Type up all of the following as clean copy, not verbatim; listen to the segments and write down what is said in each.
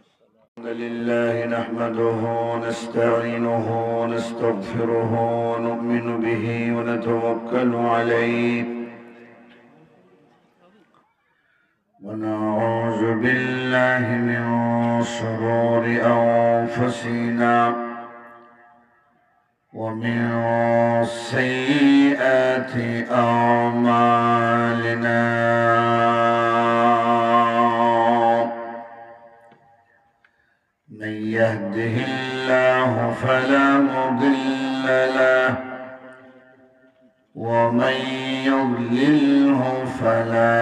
الحمد لله نحمده ونستعينه ونستغفره ونؤمن به ونتوكل عليه ونعوذ بالله من شرور أنفسنا ومن سيئات أعمالنا من يهده الله فلا مضل له ومن يضلله فلا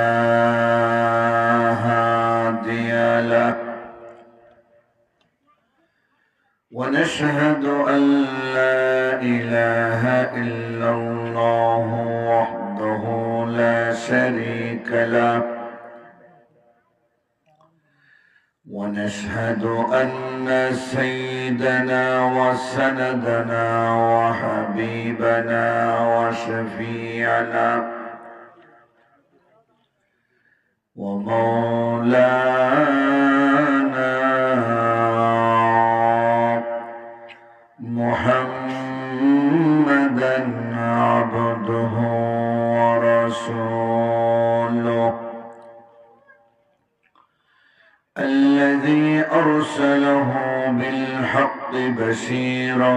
هادي له ونشهد أن لا إله إلا الله وحده لا شريك له ونشهد أن سيدنا وسندنا وحبيبنا وشفيعنا ومولانا محمدا عبده ورسوله الذي أرسله بالحق بشيرا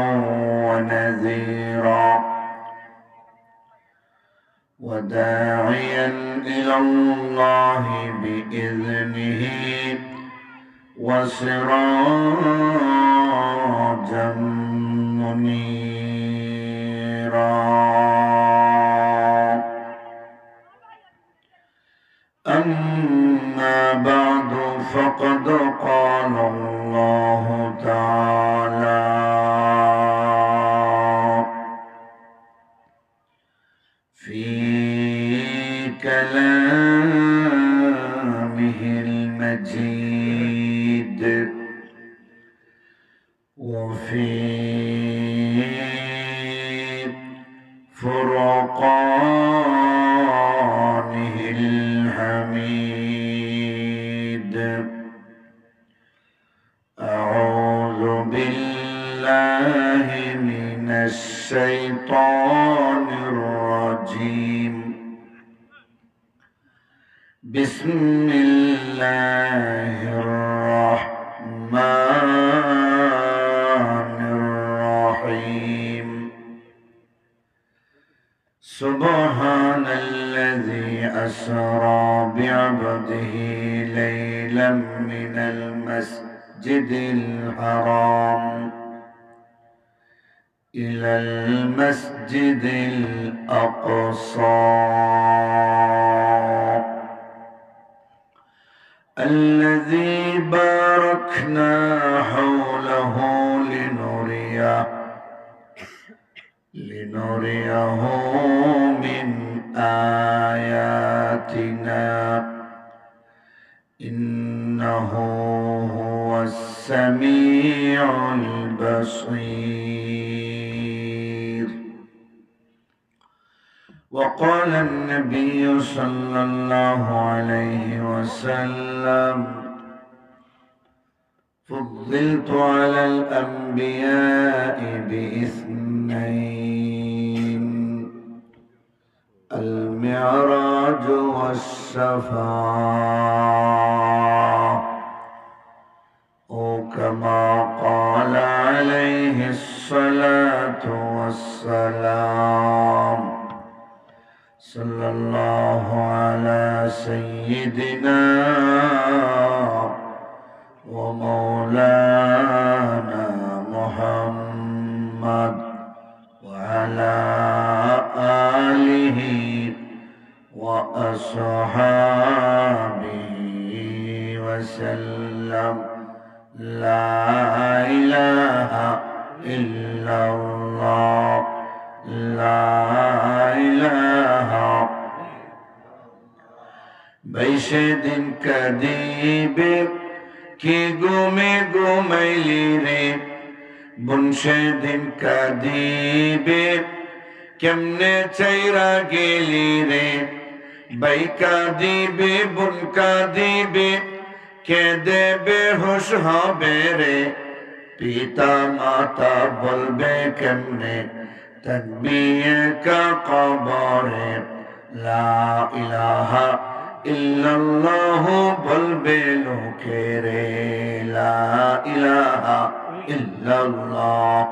ونذيرا وداعيا إلى الله بإذنه وسراجا منيرا أما بعد فقد قال الله تعالى في كلامه المجيد وفي فرقانه الحميد أعوذ بالله من الشيطان الرجيم بسم الله الرحمن الرحيم سبحان الذي أسرى بعبده ليلا من المسجد الحرام إلى المسجد الأقصى الذي باركنا حوله لنريه من آياتنا إنه هو السميع البصير. وقال النبي صلى الله عليه وسلم فضلت على الأنبياء باثنين المعراج والشفاعة أو كما قال عليه الصلاة والسلام صلى الله على سيدنا ومولانا محمد وعلى آله وأصحابه وسلم. لا إله إلا الله لا إله بيشدن كديب কি ঘুমে ঘুমাইলি রে বনশেদিন কাঁদিবে কেমনে চাইরা গেলি রে ভাই কাঁদিবে বোন কাঁদিবে কেঁদে বেহুশ হবে রে, পিতা মাতা বলবে কেমনে তকবীর কা কবরে। লা ইলাহা ইল্লাল্লাহ বলবে লোকে রে, লা ইলাহা ইল্লাল্লাহ।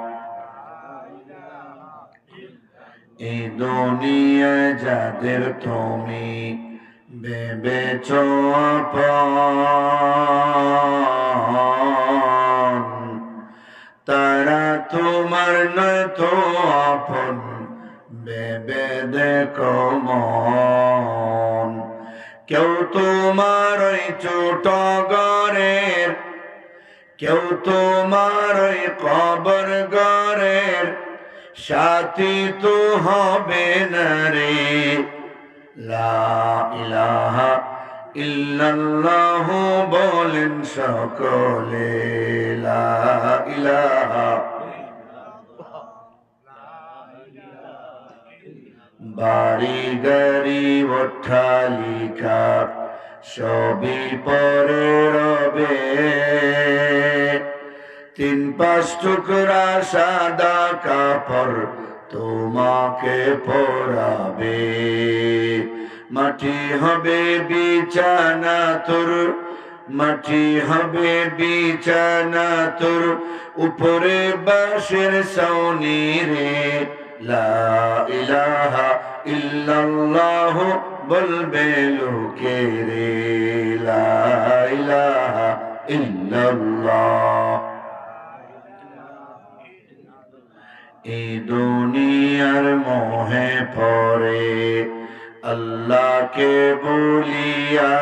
এই দুনিয়ায় যাদের তুমি ভেবেছ আপন, তারা তোমার নয় তো আপন, ভেবে দেখো মন। কেউ তোমার ওই ছোট ঘরের, কেউ তোমার ওই কবর ঘরের সাথী তো হবে না রে। লা ইলাহা ইল্লাল্লাহ বলেন সকলে, লা ইলাহা। বাড়ি গাড়ি অট্টালিকা সবই পরে রবে, 3-5 টুকরা সাদা কাপড় তোমাকে পরাবে। মাটি হবে বিছানা তোর, মাটি হবে বিছানা তোর, উপরে বাঁশের ছাউনি রে। লা ইলাহা ইল্লাল্লাহ বলবে লোকে রে, লা ইলাহা ইল্লাল্লাহ। এই দুনিয়ার মোহে পড়ে আল্লাহকে বলিয়া,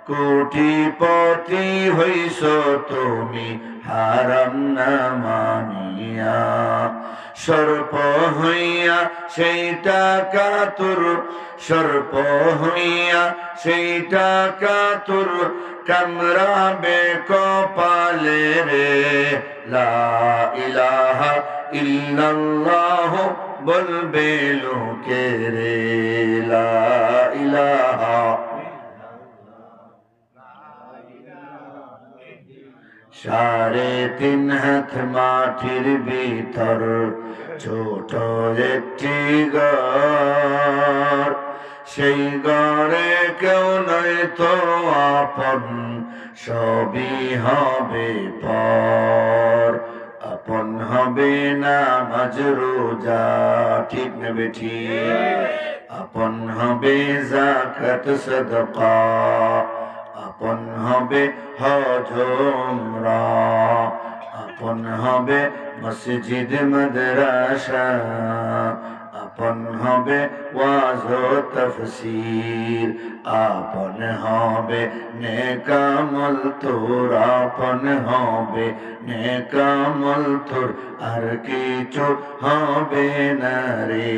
কোটিপতি হইছ তুমি হারাম না মানিয়া। সর্প হইয়া সেইটা কাতুর, সর্প হইয়া সেইটা কাতুর, কামড়াবে কপালে রে। লা ইলাহা ইল্লাল্লাহ বলবে লোকে রে, লা ইলাহা। 3.5 হাত মাটির ভিতর ছোট একটি ঘর, সেই ঘরে কেউ নয় তো আপন, সবই হবে পর। আপন হবে নামাজ রোজা, ঠিক না বেঠিক? আপন হবে যাকাত সাদাকা, আপন হবে হজ উমরা, আপন হবে মসজিদ মাদ্রাসা, আপন হবে ওয়াজ ও তাফসীর, আপন হবে নেক আমল তোর, আপন হবে নেক আমল তোর, আর কিছু হবে না রে।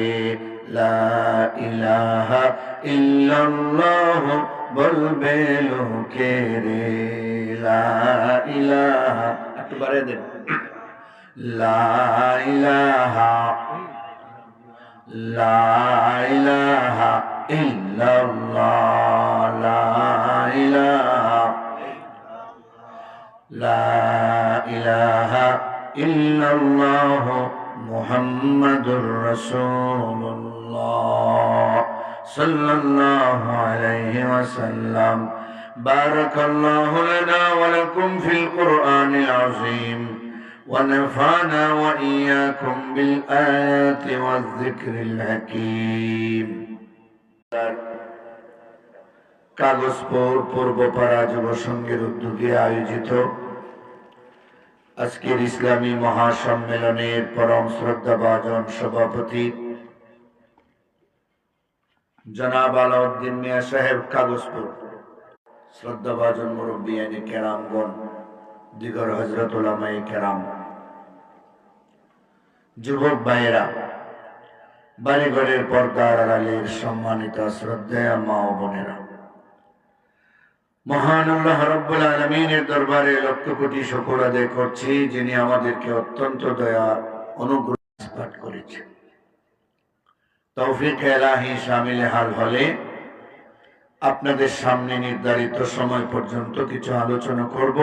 লা ইলাহা ইল্লাল্লাহ বলবে লোকে রে, লা ইলাহা। একটু বাড়িয়ে দেন, লা ইলাহা, লা ইলাহা ইল্লাল্লাহ, লা ইলাহা, লা ইলাহা ইল্লাল্লাহ মুহাম্মাদুর রাসূলুল্লাহ সাল্লাল্লাহু আলাইহি ওয়াসাল্লাম। বারাকাল্লাহু লানা ওয়া লাকুম ফিল কুরআনিল আযীম ওয়া নাফা'না ওয়া ইয়্যাকুম বিল আয়াতি ওয়াজ যিকরিল হাকীম। কাগজপুর পূর্বপাড়া যুব সংঘের উদ্যোগে আয়োজিত আজকের ইসলামী মহাসম্মেলনের পরম শ্রদ্ধাভাজন সভাপতি জনাব আলাউদ্দিন মিয়া সাহেব কাগজপুর, শ্রদ্ধাভাজন মুরব্বিয়ানে কেরামগণ, দিগর হযরত উলামায়ে কেরাম, যুবক ভাইয়েরা, বাড়িঘরের পর্দার আড়ালের সম্মানিত শ্রদ্ধেয় মা ও বোনেরা, মহান আল্লাহ রাব্বুল আলামিনের দরবারে লক্ষ কোটি শুকর আদায় করছি, যিনি আমাদেরকে অত্যন্ত দয়া অনুগ্রহ পাঠ করেছেন। তৌফিক ইলাহি শামিল হাল হলে আপনাদের সামনে নির্ধারিত সময় পর্যন্ত কিছু আলোচনা করব।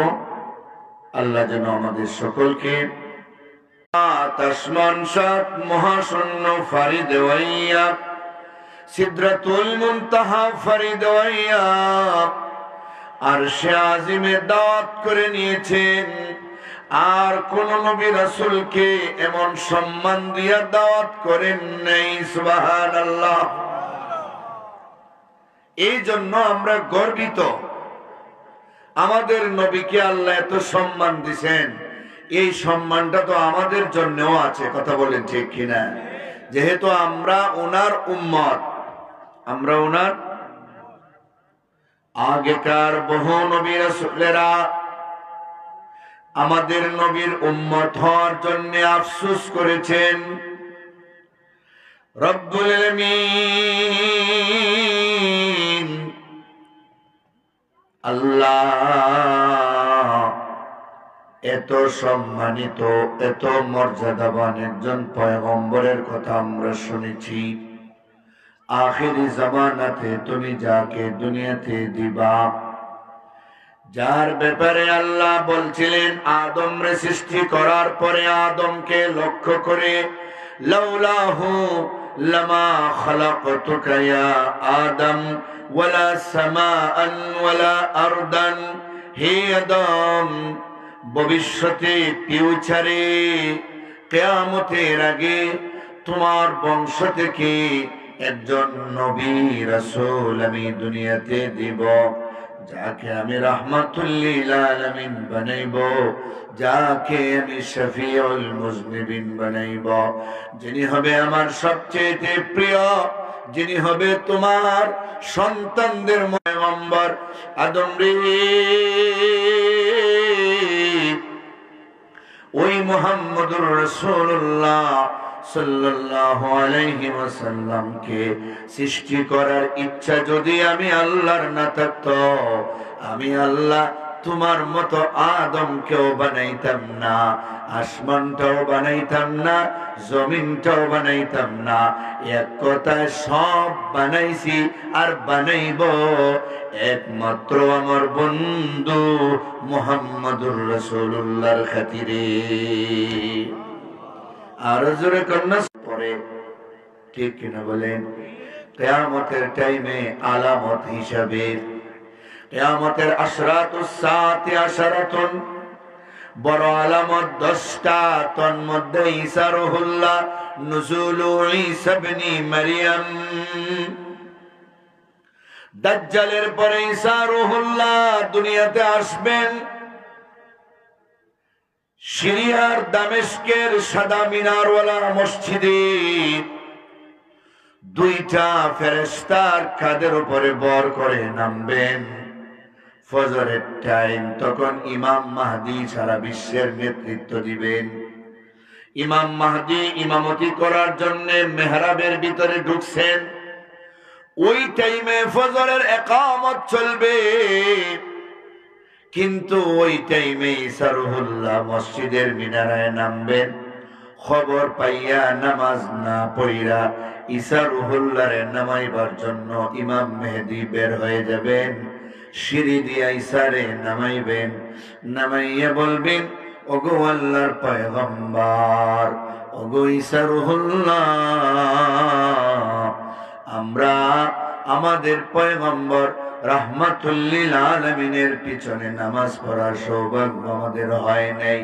আল্লাহ যেন আমাদের সকলকে আসমান সাত মহাশূন্য ফারিদ ওয়াইয়া সিদরাতুল মুনতাহা ফারিদ ওয়াইয়া আরশে আজিমে দাওয়াত করে নিয়েছেন। আর কোন নবী রাসূলকে এমন সম্মান দিয়া দাওয়াত করেন নাই। সুবহানাল্লাহ। এই জন্য আমরা গর্বিত। আমাদের নবীকে আল্লাহ এত সম্মান দিয়েছেন, এই সম্মানটা তো আমাদের জন্যও আছে। কথা বলেন ঠিক কিনা? যেহেতু আমরা ওনার উম্মত, আমরা ওনার আগেকার বহু নবী রাসূলেরা আমাদের নবীর উম্মত হওয়ার জন্য আফসোস করেছেন। রব্বুল আলামিন আল্লাহ এত সম্মানিত, এত মর্যাদাবান একজন পয়গম্বরের কথা আমরা শুনেছি। আখিরি জামানাতে তুমি যাকে দুনিয়াতে দিবা, যার ব্যাপারে আল্লাহ বলছিলেন আদমরে সৃষ্টি করার পরে আদমকে লক্ষ্য করে, লাউলাহু লামা খালাকতুকা ইয়া আদম ওয়ালা সামাআন ওয়ালা আরদান। হে আদম, ভবিষ্যতে ফিউচারে কিয়ামতের আগে তোমার বংশ থেকে একজন নবী রাসূল আমি দুনিয়াতে দিব, যাকে আমি রাহমাতুল লিল আলামিন বানাইব, যাকে আমি শফিউল মুজনিবিন বানাইব, যিনি হবে আমার সবচেয়ে প্রিয়, যিনি হবে তোমার সন্তানদের পয়গম্বর। আদম রে, ওই মুহাম্মদুর রাসূলুল্লাহ সাল্লাল্লাহু আলাইহি ওয়াসাল্লামকে সৃষ্টি করার ইচ্ছা যদি আমি আল্লাহর না থাকতো, আমি আল্লাহ তোমার মতো আদমকেও বানাইতাম না, আসমানটাও বানাইতাম না, জমিনটাও বানাইতাম না। এক কথায় সব বানাইছি আর বানাইব একমাত্র আমার বন্ধু মুহাম্মদুর রাসূলুল্লাহর খাতিরে। আর জোরে কন্যা পরে ঠিক কিনা বলেন? কিয়ামতের টাইমে আলামত হিসাবে কিয়ামতের আশরাতুস সাআতি আশরাতুন, বড় আলামত 10টা। তন্মধ্যে ঈসা রুহুল্লাহ, নুজুলু ঈসা ইবনে মারইয়াম। দাজ্জালের পরে ঈসা রুহুল্লাহ দুনিয়াতে আসবেন। সিরিয়ার দামেস্কের সাদা মিনারওয়ালা মসজিদে 2টা ফেরেশতার কাঁধের উপরে বর করে নামবেন। ফজরের টাইম, তখন ইমাম মাহদী সারা বিশ্বের নেতৃত্ব দিবেন। ইমাম মাহদী ইমামতি করার জন্য মেহরাবের ভিতরে ঢুকছেন। ওই টাইমে ফজরের ইকামত চলবে, কিন্তু ওই টাইমে ঈসা রুহুল্লাহ মসজিদের মিনারায় নামবেন। খবর পাইয়া নামাজ না পড়িরা ঈসা রুহুল্লাহরে নামাইবার জন্য ইমাম মেহেদী বের হয়ে যাবেন। সিঁড়ি দিয়া ঈসারে নামাইবেন, নামাইয়া বলবেন, ওগো আল্লাহর পয়গম্বর, ওগো ঈসা রুহুল্লাহ, আমরা আমাদের পয়গম্বর রাহমাতুল লিল আলামিনের পিছনে নামাজ পড়ার সৌভাগ্য আমাদের হয় নাই,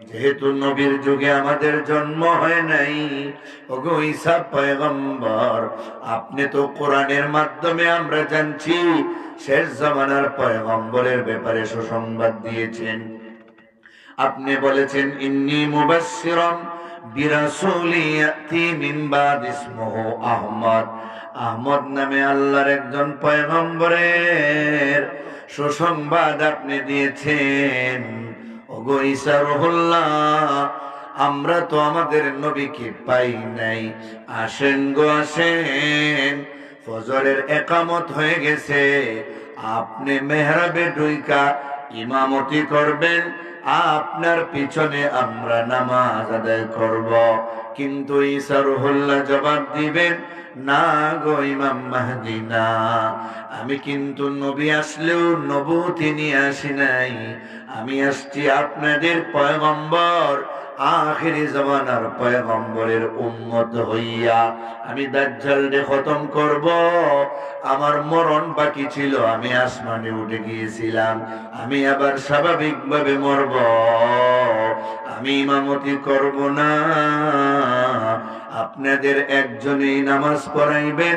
যেহেতু নবীর যুগে আমাদের জন্ম হয় নাই। ওগো ঈসা পয়গম্বর, আপনি তো কোরআনের মাধ্যমে আমরা জানছি শেষ জামানার পয়গম্বরের ব্যাপারে সুসংবাদ দিয়েছেন। আপনি বলেছেন, ইন্নী মুবাশশিরাম বিরাসূলি ইয়াতি মিন বাদ ইসমুহু আহমদ। আহমদ নামে আল্লাহর একজন পয়গম্বরের সুসংবাদ আপনি দিয়েছেন। ওগো ঈসা রুহুল্লাহ, আমরা তো আমাদের নবীকে পাই নাই, আসেন গো আসেন, ফজরের ইকামত হয়ে গেছে, আপনি মেহরাবে ঢুইকা ইমামতি করবেন, আপনার পিছনে আমরা নামাজ আদায় করব। কিন্তু ঈসা রুহুল্লাহ জবাব দিবেন, না গো ইমাম মাহদী না, আমি কিন্তু নবী আসলেও নবুয়তি নিয়ে আসি নাই, আমি আসছি আপনাদের পয়গম্বর, আখিরি জামানার পয়গম্বরের উম্মত হইয়া। আমি দাজ্জালকে খতম করব, আমার মরণ বাকি ছিল, আমি আসমানে উঠে গিয়েছিলাম, আমি আবার স্বাভাবিকভাবে মরব, আমি ইমামতি করব না, আপনাদের একজনই নামাজ পড়াইবেন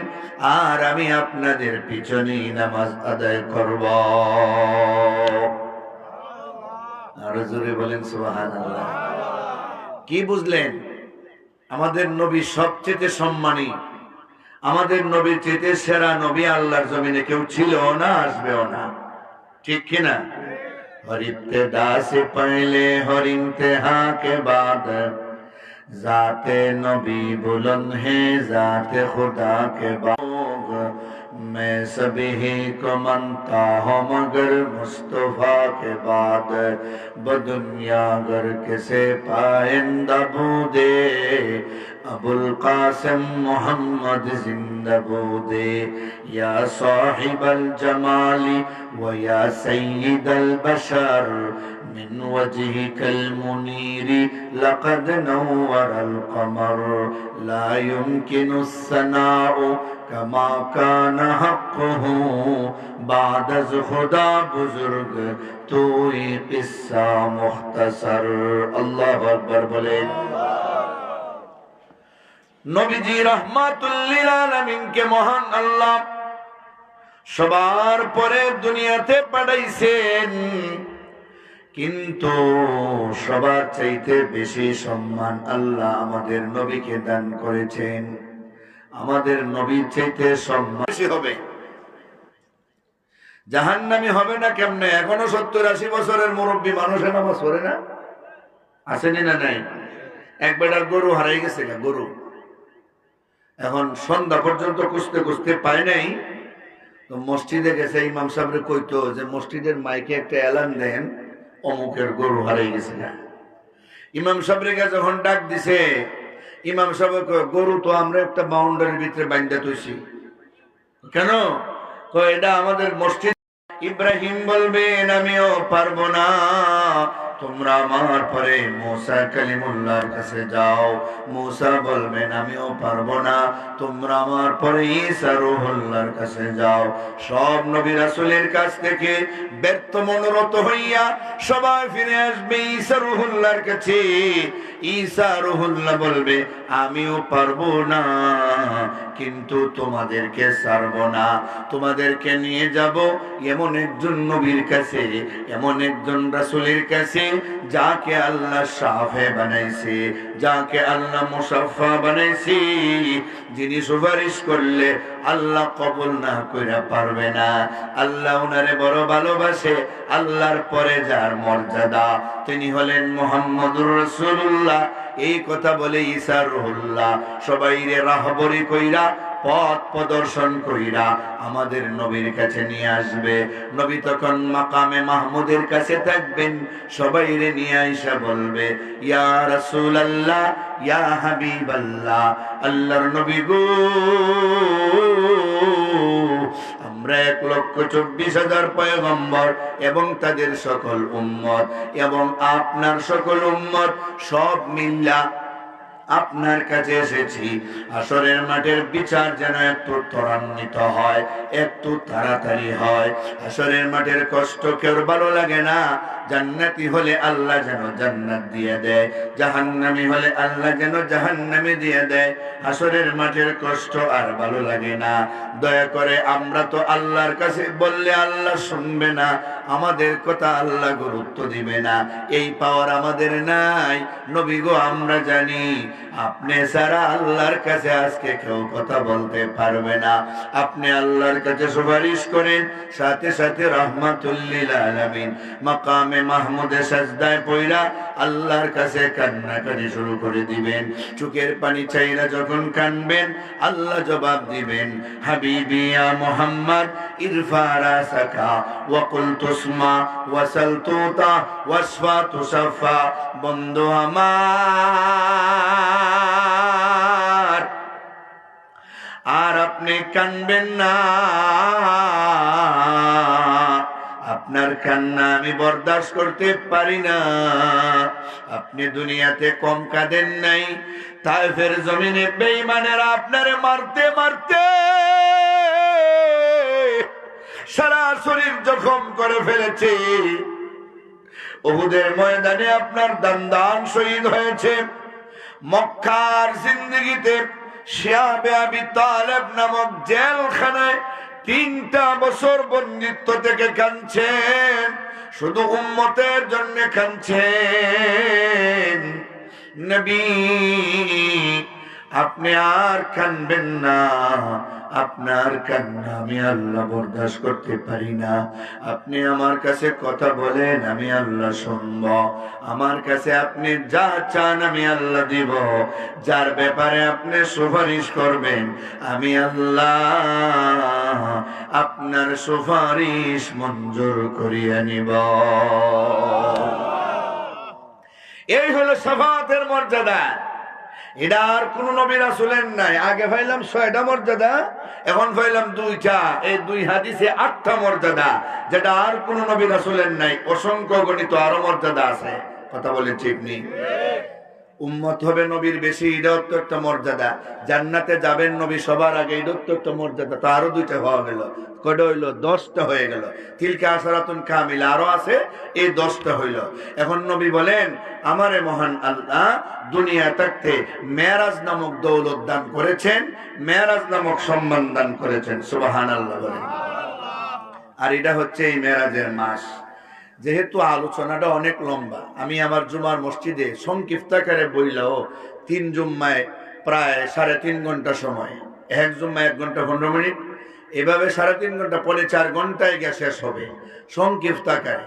আর আমি আপনাদের পিছনেই নামাজ আদায় করব। আর জোরে বলেন সুবহানাল্লাহ। কি বুঝলেন? আমাদের নবী সবচেয়ে সম্মানী, আমাদের নবীর চেয়ে সেরা নবী আল্লাহর জমিনে কেউ ছিল না, আসবেও না, ঠিক কিনা? हर इब्तिदा से पहले हर इंतहा के बाद जाते नबी बुलंद है, जाते खुदा के बाद मैं सभी को मानता हूँ मगर मुस्तफा के बाद बदुनिया गर किसे पाइंदा बूदे अबुल कासिम मोहम्मद जिंदा बूदे या साहिबल जमाली व या सय्यिदल बशर من وجهك المنير لقد نور القمر لا يمكن الثناء كما كان حقه بعد از خدا بزرگ تو ہی قصہ مختصر। اللہ اکبر বলেন। নবীজি রাহমাতুল লিল আলামিন কে মহান আল্লাহ সবার পরে দুনিয়াতে পাঠাইছেন, কিন্তু সবার চাইতে বেশি সম্মান আল্লাহ আমাদের নবীকে দান করেছেন। আমাদের নবীর চাইতে সম্মান বেশি হবে। জাহান্নামী হবে না কেমনে? এখনো 70-80 বছরের মুরব্বী মানুষে নামাজ পড়ে না, আসেনি না নাই? এক বেটার গরু হারাই গেছে, গরু এখন সন্ধ্যা পর্যন্ত খুঁজতে খুঁজতে পায় নাই, তো মসজিদে গেছে, ইমাম সাহেবরে কইতো যে মসজিদের মাইকে একটা এলান দেন, অমুকের গরু হারাই গেছে না। ইমাম সাহেবরে যখন ডাক দিছে, ইমাম সাহেব গরু তো আমরা একটা বাউন্ডারির ভিতরে বাইন্ধা তৈছি, কেন? এটা আমাদের মসজিদ। ইব্রাহিম বলবেন আমিও পারবো না, তোমরা আমার পরে মুসা কালিমুল্লাহর কাছে যাও। মুসা বলবেন আমিও পারবো না, তোমরা আমার পরে ঈসা রূহুল্লাহর কাছে যাও। সব নবী রাসূলের কাছ থেকে ব্যর্থ মনোরথ হইয়া সবাই ফিরে আসবে ঈসা রূহুল্লাহর কাছে। ঈসা রূহুল্লাহ বলবে আমিও পারবো না, কিন্তু তোমাদেরকে ছাড়বো না, তোমাদেরকে নিয়ে যাব এমন একজন নবীর কাছে, এমন একজন রাসূলের কাছে যাকে আল্লাহ শাফে বানাইছে, যাকে আল্লাহ মুসাফফা বানাইছে, যিনি সুপারিশ করলে আল্লাহ কবুল না কইরা পারবে না। আল্লাহ উনারে বড় ভালোবাসে। আল্লাহর পরে যার মর্যাদা তিনি হলেন মুহাম্মদুর রাসূলুল্লাহ। এই কথা বলে ঈসা রূহুল্লাহ সবাইরে রাহবরি কইরা, পথ প্রদর্শন কইরা আমাদের নবীর কাছে নিয়ে আসবে। নবী তখন মাকামে মাহমুদের কাছে থাকবেন, সবাইরে নিয়ে আইসা বলবে ইয়া রাসূলুল্লাহ, ইয়া হাবিবাল্লাহ, আল্লাহর নবী গো, আমরা 1,24,000 পয়গম্বর এবং তাদের সকল উম্মত এবং আপনার সকল উম্মত সব মিল্লা আপনার কাছে এসেছি। আসরের মাঠের বিচার যেন একটু ত্বরান্বিত হয়, একটু তাড়াতাড়ি হয়। আসরের মাঠের কষ্ট কেউ ভালো লাগে না। জান্নাতি হলে আল্লাহ যেন জান্নাত দিয়ে দেয়, জাহান্নামী হলে আল্লাহ যেন জাহান্নামে দিয়ে দেয়। আসরের মাঠের কষ্ট আর ভালো লাগে না। দয়া করে, আমরা তো আল্লাহর কাছে বললে আল্লাহ শুনবে না, আমাদের কথা আল্লাহ গুরুত্ব দিবে না, এই পাওয়ার আমাদের নাই। নবী গো, আমরা জানি আপনি ছাড়া আল্লাহর কাছে আজকে কেউ কথা বলতে পারবে না। আপনি আল্লাহর কাছে সুপারিশ করেন, সাথে সাথে রাহমাতুল লিল আলামিন মাকামে মাহমুদে সাজদায় পইরা আল্লাহর কাছে কান্নাকাটি শুরু করে দিবেন। চোখের পানি চাইরা যখন কানবেন আল্লাহ জবাব দিবেন, হাবিবি ইয়া মুহাম্মদ ইরফা রাসাকা ওয়া কুল তুসমা ওয়াসাল তুতা ওয়াসফা তুসাফা। বন্ধু আমার, আর আপনি কানবেন না, আপনার কান্না আমি বরদাস্ত করতে পারি না। আপনি দুনিয়াতে কম কাঁদেন নাই, তায়েফের জমিনে বেঈমানেরা আপনারে মারতে মারতে সারা শরীর জখম করে ফেলেছে। উহুদের ময়দানে আপনার দান্দান শহীদ হয়েছে। মক্কার জিন্দেগিতে শিয়াবে আবি তালেব নামক জেলখানায় 3টা বছর বন্দিত্ব থেকে কাঁদছেন, শুধু উম্মতের জন্য কাঁদছেন। নবী আপনি আর কাঁদবেন না, আপনার কান্না আমি আল্লাহ বরদাস্ত করতে পারি না। আপনি আমার কাছে কথা বলেন, আমি আল্লাহ শুনব। আমার কাছে আপনি যা চান আমি আল্লাহ দিব। যার ব্যাপারে আপনি সুপারিশ করবেন আমি আল্লাহ আপনার সুপারিশ মঞ্জুর করিয়া নিব। এই হলো শাফাআতের মর্যাদা। এটা আর কোন নবী রাসূলের নাই। আগে পাইলাম 6টা মর্যাদা, এখন পাইলাম 2টা। এই 2 হাদিসে 8টা মর্যাদা, যেটা আর কোন নবী রাসূলের নাই। অসংখ্য গণিত আরো মর্যাদা আছে। কথা বলে ঠিক নেই? উম্মত হবে নবীর বেশি, এটা তো একটা মর্যাদা। জান্নাতে যাবেন নবী সবার আগে, এটা তো একটা মর্যাদা। তো আরো 2টা হওয়া গেল, কয়টা হইল? 10টা হয়ে গেল। তিলকা আশরাতুন কামিলা আরো আছে, এই 10টা হইল। এখন নবী বলেন, আমারে মহান আল্লাহ দুনিয়া থাকতে মেরাজ নামক দৌলত দান করেছেন, মেরাজ নামক সম্মান দান করেছেন। সুবহানাল্লাহ বলেন। আর এটা হচ্ছে এই মেরাজের মাস। যেহেতু আলোচনাটা অনেক লম্বা, আমি আমার জুমার মসজিদে সংক্ষিপ্ত আকারে বইলাও 3 জুম্মায় প্রায় 3.5 ঘন্টা সময়, এক জুম্মায় 1 ঘন্টা 15 মিনিট, এভাবে 3.5 ঘন্টা, পরে 4 ঘন্টায় গিয়ে শেষ হবে সংক্ষিপ্ত আকারে।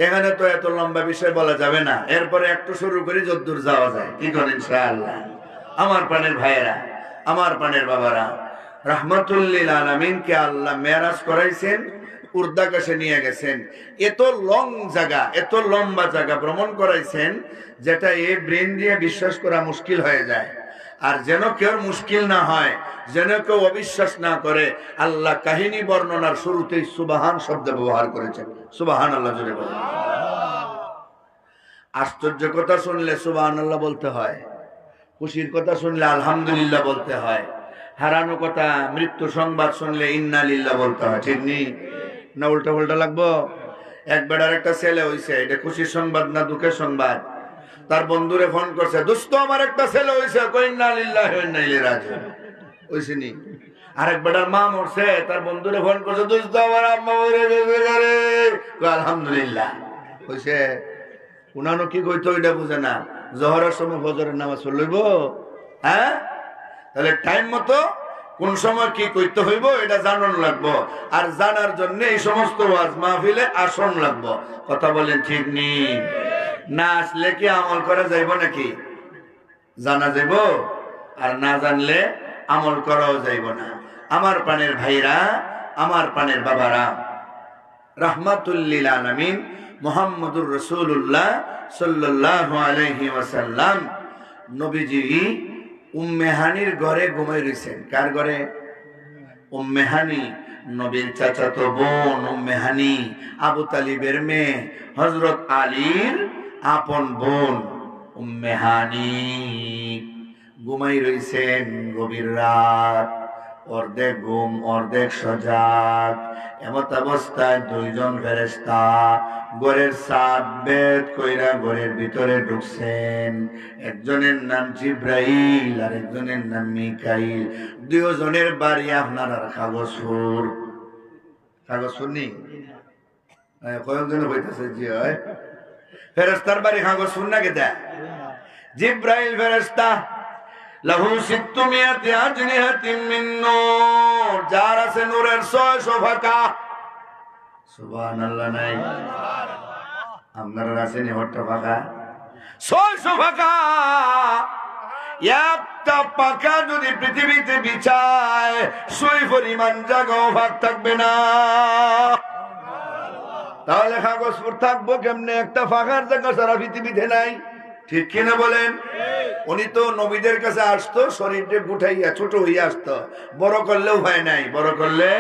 এখানে তো এত লম্বা বিষয় বলা যাবে না, এরপরে একটু শুরু করে যদ্দূর যাওয়া যায়। কি করেন ইনশাআল্লাহ? আমার প্রাণের ভাইয়েরা, আমার প্রাণের বাবারা, রাহমাতুল লিল আলামিনকে আল্লাহ মেরাজ করাইছেন, উর্দাকাশে নিয়ে গেছেন। এত লং জায়গা, এত লম্বা জায়গা ভ্রমণ করাইছেন, যেটা এই ব্রেন দিয়ে বিশ্বাস করা মুশকিল হয়ে যায়। আর যেন কেউ মুশকিল না হয়, যেন কেউ অবিশ্বাস না করে, আল্লাহ কাহিনী বর্ণনার শুরুতেই সুবহান শব্দ ব্যবহার করেছেন। সুবহানাল্লাহ জোরে বলেন। আশ্চর্য কথা শুনলে সুবহানাল্লাহ বলতে হয়, খুশির কথা শুনলে আলহামদুলিল্লাহ বলতে হয়, হারানো কথা, মৃত্যু সংবাদ শুনলে ইন্না লিল্লাহ বলতে হয়। ঠিক নেই না? উল্টা পাল্টা লাগবো? এক বেড়ার একটা ছেলে হইছে, এটা খুশির সংবাদ না দুঃখের সংবাদ? তার বন্ধুরে ফোন করছে, দোস্ত আমার একটা ছেলে হইছে, কই ইন্না লিল্লাহি ওয়া ইন্না ইলাইহি রাজিউন। হইছে নি? আরেক বেটার মা মরছে, তার বন্ধুরে ফোন করছে, দোস্ত আমার আম্মা মরে গেছে রে, কই আলহামদুলিল্লাহ। হইছে? উনানো কি কইতো এটা বুঝে না। জোহরের সময় ফজরের নামাজ পড়লইব, হ্যাঁ? তাহলে টাইম মতো কোন সময় কি করতে হইব এটা জানান লাগবো। আর জানার জন্য এই সমস্ত ওয়াজ মাহফিলে আসন লাগবো। কথা বলেন ঠিক নি? না আসলে কি আমল করা যাইব নাকি? জানা যাইব, আর না জানলে আমল করাও যাইব না। আমার প্রাণের ভাইরা, আমার প্রাণের বাবারা, রাহমাতুল লিল আলামিন মুহাম্মদুর রাসূলুল্লাহ সাল্লাল্লাহু আলাইহি ওয়াসাল্লাম নবীজি উম্মে হানির ঘরে ঘুমাই রইছেন। কার ঘরে? উম্মে হানি, নবীর চাচাতো বোন উম্মে হানি, আবু তালিবের মেয়ে, হযরত আলীর আপন বোন উম্মে হানি ঘুমাই রইছেন গভীর রাত, অর্ধেক ঘুম অর্ধেক সজাগ। এমত অবস্থায় 2 জন ফেরেশতা ঘরের ছাদ ভেদ কইরা ঘরের ভিতরে ঢুকছেন। একজনের নাম জিব্রাইল আর একজনের নাম মিকাইল। 2 জনের বাড়ি আপনার আর কাগজপুর। কাগজপুর নি? কয়েকজন হইতেছে জি হয়। ফেরেশতার বাড়ি কাগজপুর না কেটা? জিব্রাইল ফেরেশতা লাহু সিত্তুমিয়াতি আজনিহাতিন মিন নূর, যার আছে নূরের 600 পাখা। সুবহানাল্লাহ নাই? আপনার আছে নি হট্টা পাখা? 600 পাখা। একটা পাখা যদি পৃথিবীতে বিছায় সুই পরিমাণ জায়গাও ভাগ থাকবে না। তাহলে কাগজপুর থাকবো কেমনে? একটা ফাঁকার জায়গা সারা পৃথিবীতে নাই, ঠিক কিনা বলেন? উনি তো নবীদের কাছে আসতো শরীরটা গুঠাইয়া ছোট হইয়া আসতো, বড় করলে উপায় নাই, বড় করলে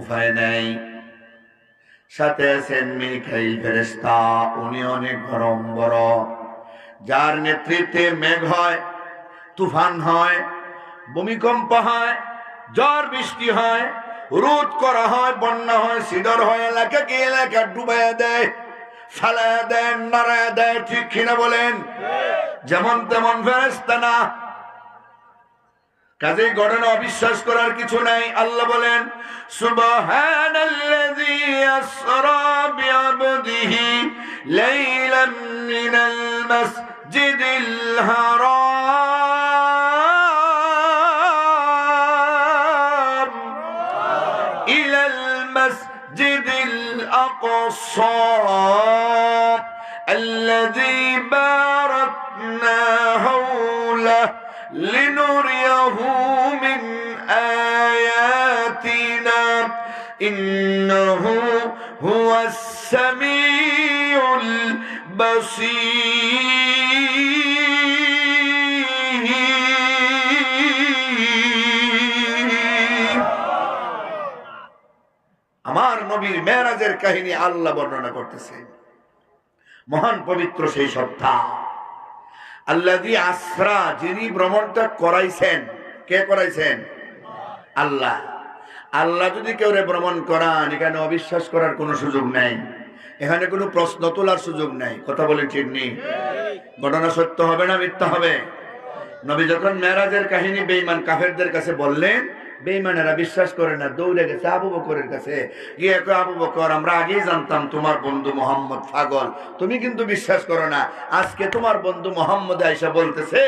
উপায় নাই। সাথে আছেন মিকাইল ফেরেশতা, উনি অনেক গরম বড়, যার নেতৃত্বে মেঘ হয়, তুফান হয়, ভূমিকম্প হয়, ঝড় বৃষ্টি হয়, রোদ করা হয়, বন্যা হয়, সিডর হয়, এলাকাকে এলাকা ডুবাইয়া দেয়, ফালাইয়া দেয়, নাড়াইয়া দেয়, ঠিক কিনা বলেন? যেমন তেমন ফেরেশতা না। কাজেই ঘটনা অবিশ্বাস করার কিছু নাই। আল্লাহ বলেন সুবহানাল্লাযী আসরা বিআবদিহি লাইলাম মিনাল মাসজিদিল হারাম ইলাল মাসজিদিল আকসা الذي باركنا حوله لنريه من آياتنا إنه هو السميع البصير। আমার নবীর মেরাজের কাহিনী আল্লাহ বর্ণনা করতেছে। মহান পবিত্র সেই সত্তা আল্লাযী আসরা, যিনি ভ্রমণটা করাইছেন। কে করাইছেন? আল্লাহ। আল্লাহ যদি কেউ ভ্রমণ করান, এখানে অবিশ্বাস করার কোনো সুযোগ নাই, এখানে কোনো প্রশ্ন তোলার সুযোগ নাই। কথা বলেন ঠিক নেই? ঘটনা সত্য হবে না মিথ্যা হবে? নবী যখন মেরাজের কাহিনী বেঈমান কাফেরদের কাছে বললেন, বেঈমানেরা বিশ্বাস করে না, দৌড়ে গেছে আবু বকরের কাছে, গিয়ে কয় আবু বকর, আমরা আগেই জানতাম তোমার বন্ধু মোহাম্মদ পাগল, তুমি কিন্তু বিশ্বাস করো না। আজকে তোমার বন্ধু মোহাম্মদ আয়েশা বলতেছে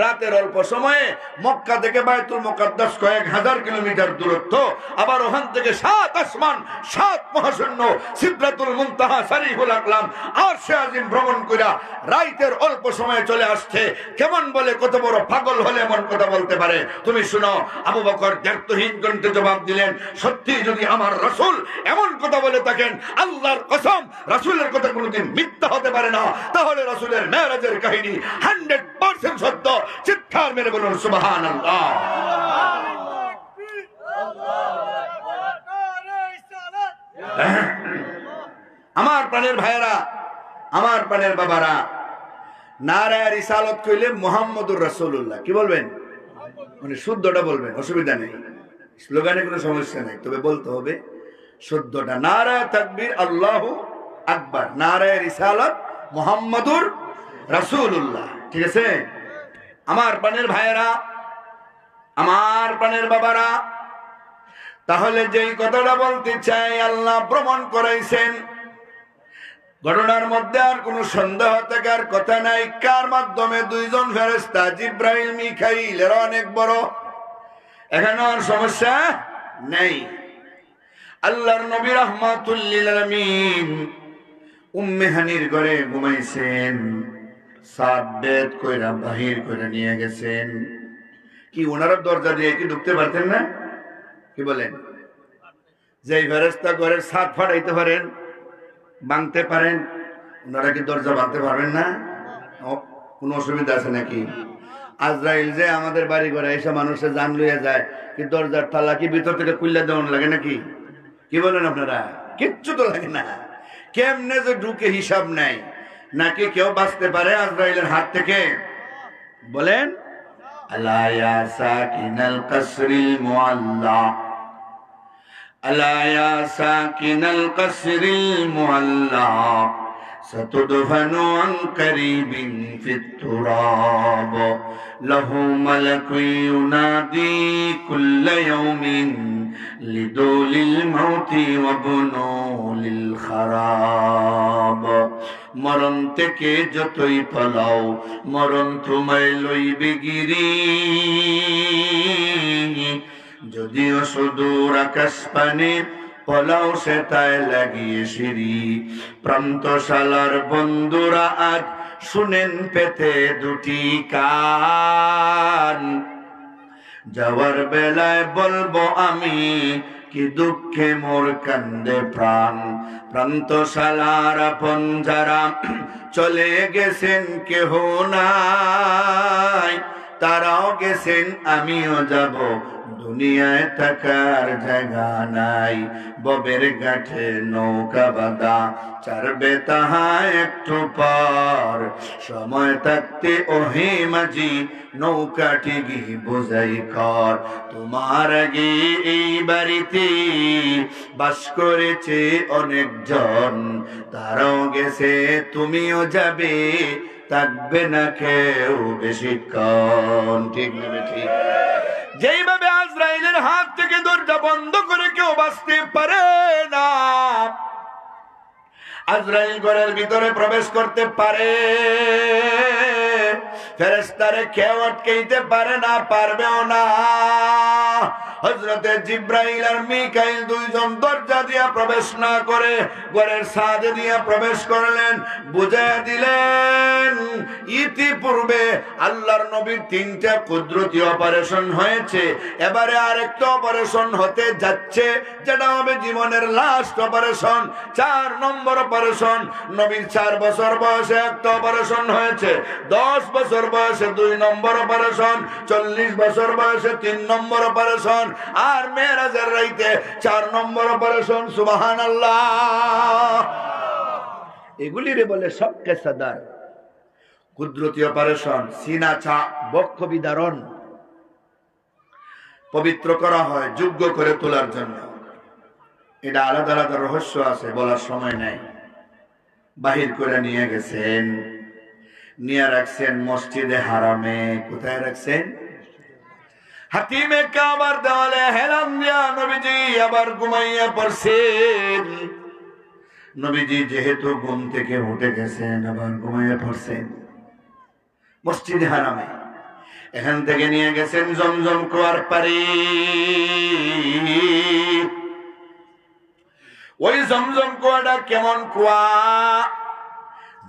রাতের অল্প সময়ে মক্কা থেকে বায়তুল মুকাদ্দাস কয়েক হাজার কিলোমিটার দূরত্ব, আবার ওখান থেকে 7 আসমান 7 মহাশূন্য সিদরাতুল মুনতাহা শরীফুল আকলাম আরশে আজিম ভ্রমণ কইরা রাতের অল্প সময়ে চলে আসছে। কেমন বলে, কত বড় পাগল হলে এমন কথা বলতে পারে? তুমি শুনো। আবু বকর দ্ব্যর্থহীন কণ্ঠে জবাব দিলেন, সত্যি যদি আমার রাসূল এমন কথা বলে থাকেন, আল্লাহর কসম রাসূলের কথা কোনোদিন মিথ্যা হতে পারে না। তাহলে রাসূলের মেরাজের কাহিনী 100% সত্য। চিৎকার মেরে বলুন সুবহানাল্লাহ। আমার প্রাণের ভাইয়েরা, আমার প্রাণের বাবারা, নারায়ে রিসালাত কইলে মুহাম্মদুর রাসূলুল্লাহ। কি বলবেন? মানে শুদ্ধটা বলবেন, অসুবিধা নেই, স্লোগানে কোনো সমস্যা নেই, তবে বলতে হবে শুদ্ধটা। নারায়ে তাকবীর আল্লাহু আকবার, নারায়ে রিসালাত মুহাম্মদুর রাসূলুল্লাহ। ঠিক আছে? আমার প্রাণের ভাইয়েরা, আমার প্রাণের বাবারা, তাহলে যেই কথাটা বলতে চাই, আল্লাহ ভ্রমণ করাইছেন, ঘটনার মধ্যে আর কোনো সন্দেহ থাকার কথা নাই। কার মাধ্যমে? 2 জন ফেরেশতা, জিব্রাইল মিকাইল, এরা অনেক বড়, এখানে আর সমস্যা নেই। আল্লাহর নবী রাহমাতুল লিল আলামিন উম্মে হানির ঘরে ঘুমাইছেন, সাত বেদ কইরা বাহির করে নিয়ে গেছেন। কি ওনারা দরজা দিয়ে কি ঢুকতে পারতেন না? কি বলেন? যেই ফেরেশতা ঘরের ছাদ ফাটাইতে পারেন, ভাঙতে পারেন, ওনারা কি দরজা ভাঙতে পারবেন না? কোনো অসুবিধা আছে নাকি? আজরাইল যে আমাদের বাড়ি ঘরে এসে মানুষের জান লইয়া যায়, কি দরজার তালা কি ভিতর থেকে খুললে দেওয়ান লাগে নাকি? কি বলেন আপনারা? কিচ্ছু তো লাগে না। কেমনে যে ঢুকে হিসাব নাই। নাকি কেউ বাঁচতে পারে আজরাইলের হাত থেকে? বলেন আলা ইয়া সাকিনাল কসরিল মুআল্লা, আলা ইয়া সাকিনাল কসরিল মুআল্লা ستدفن عن قريب في التراب له ملك ينادي كل يوم لدول الموت وابنوا للخراب মরণ থেকে যতই পালাও মরণ তোমায় লইবে গিরি। যদিও সুদূর আকাশ পানে পলাও সে তাই লাগিয়ে সিঁড়ি। প্রান্তশালার বন্ধুরা আজ শুনেন পেতে দুটি কান। যাওয়ার বেলায় বলবো আমি কি দুঃখে মোর কান্দে প্রাণ। প্রান্তশালার আপন যারা চলে গেছেন কেহ নাই, তারাও গেছেন আমিও যাব, দুনিয়ায় থাকার জায়গা নাই। ববের ঘাটে নৌকা বাঁধা চারবে তাহা একটু পর। সময় থাকতে ওহে মাঝি নৌকাটি গিয়ে বোঝাই কর। তোমার আগে এই বাড়িতে বাস করেছে অনেকজন, তারাও গেছে তুমিও যাবে, থাকবে না কেউ বেশিক্ষণ। ঠিক নেবে ঠিক। যেইভাবে আজরাইলের হাত থেকে দরজা বন্ধ করে কেউ বাঁচতে পারে না, আজরাইল ঘরের ভিতরে প্রবেশ করতে পারে, ফেরেশতারে কেউ আটকাইতে পারে না, পারবেও না। হযরতে জিব্রাইল আর মিকাইল দুইজন দরজা দিয়া প্রবেশ না করে ঘরের ছাদে দিয়া প্রবেশ করলেন, বুঝাইয়া দিলেন ইতিপূর্বে আল্লাহর নবীর 3টা কুদরতি অপারেশন হয়েছে, এবারে আরেকটা অপারেশন হতে যাচ্ছে, যেটা হবে জীবনের লাস্ট অপারেশন, 4 নম্বর অপারেশন। নবীর 4 বছর বয়সে একটা অপারেশন হয়েছে, 10 বছর বয়সে 2 নম্বর অপারেশন, 40 বছর বয়সে 3 নম্বর অপারেশন, আর মেরাজের রাইতে 4 নম্বর অপারেশন। সুবহানাল্লাহ। এগুলিরে বলে সবকে সাদার কুদরতি অপারেশন। সিনা চা বক্ষ বিদারণ পবিত্র করা হয় যোগ্য করে তোলার জন্য। এটা আলাদা আলাদা রহস্য আছে, বলার সময় নাই। বাহির করে নিয়ে গেছেন, নিয়ে রাখছেন মসজিদে হারামে। কোথায় রাখছেন? হাতিমে কাবার দেওয়ালে হেলান দিয়া নবীজি আবার ঘুমাইয়া পড়ছেন। নবীজি যেহেতু ঘুম থেকে উঠে গেছেন আবার ঘুমাইয়া পড়ছেন মসজিদে হারামে। এখান থেকে নিয়ে গেছেন জমজম কুয়ার পারে। ওই জমজম কুয়াটা কেমন কুয়া?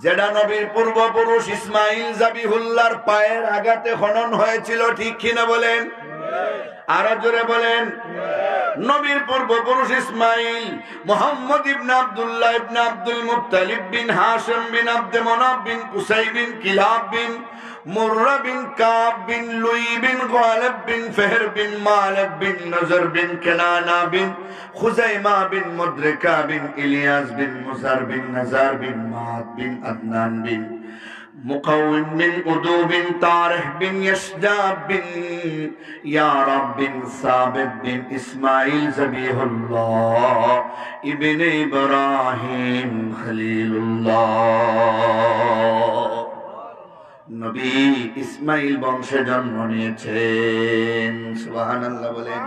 যেটা নবীর পূর্বপুরুষ ইসমাইল জাবিহুল্লাহর পায়ের আঘাতে খনন হয়েছিল। ঠিক কিনা বলেন? আরো জোরে বলেন। নবীর পূর্বপুরুষ ইসমাইল মুহাম্মদ ইবনে আব্দুল্লাহ ইবনে আব্দুল মুত্তালিব বিন হাশিম বিন আব্দে মনাফ বিন কুসাই বিন কিলাব বিন মুররা বিন কাব বিন লুই বিন গালিব বিন ফেহর বিন মালিক বিন নজর বিন কেনানা বিন খুজাইমা বিন মুদরিকা বিন ইলিয়াস বিন মুসার বিন নাজার বিন মাদ বিন আদনান বিন মুকাউম বিন উদু বিন তারিহ বিন ইয়াসজাব বিন ইয়ারাব বিন সাবিত বিন ইসমাইল জাবিহুল্লাহ ইবনে ইব্রাহিম খলিলুল্লাহ। নবী ইসমাইল বংশে জন্ম নিয়েছেন। সুবহানাল্লাহ বলেন।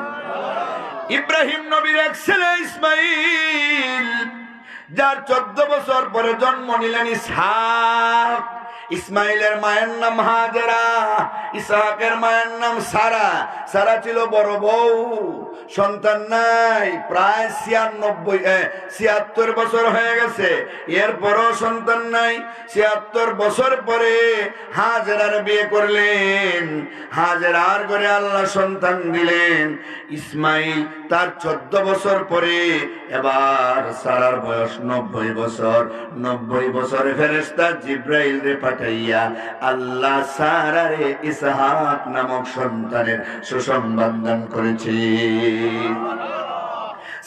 ইব্রাহিম নবীর এক ছেলে ইসমাইল, যার 14 বছর পরে জন্ম নিলেন ইসহাক। ইসমাইলের মায়ের নাম হাজেরা, ইসহাকের মায়ের নাম সারা। সারা ছিল বড় বউ, সন্তান নাই, প্রায় 76 বছর হয়ে গেছে, এরপরও সন্তান নাই। 76 বছর পরে হাজেরার বিয়ে করলেন। হাজেরার ঘরে আল্লাহ সন্তান দিলেন ইসমাইল। তার 14 বছর পরে এবার সারার বয়স 90 বছর। 90 বছরে ফেরেশতা জিব্রাইল রে পাঠাইয়া আল্লাহ সারারে ইসহাক নামক সন্তানের সুসংবাদ দান করেছে।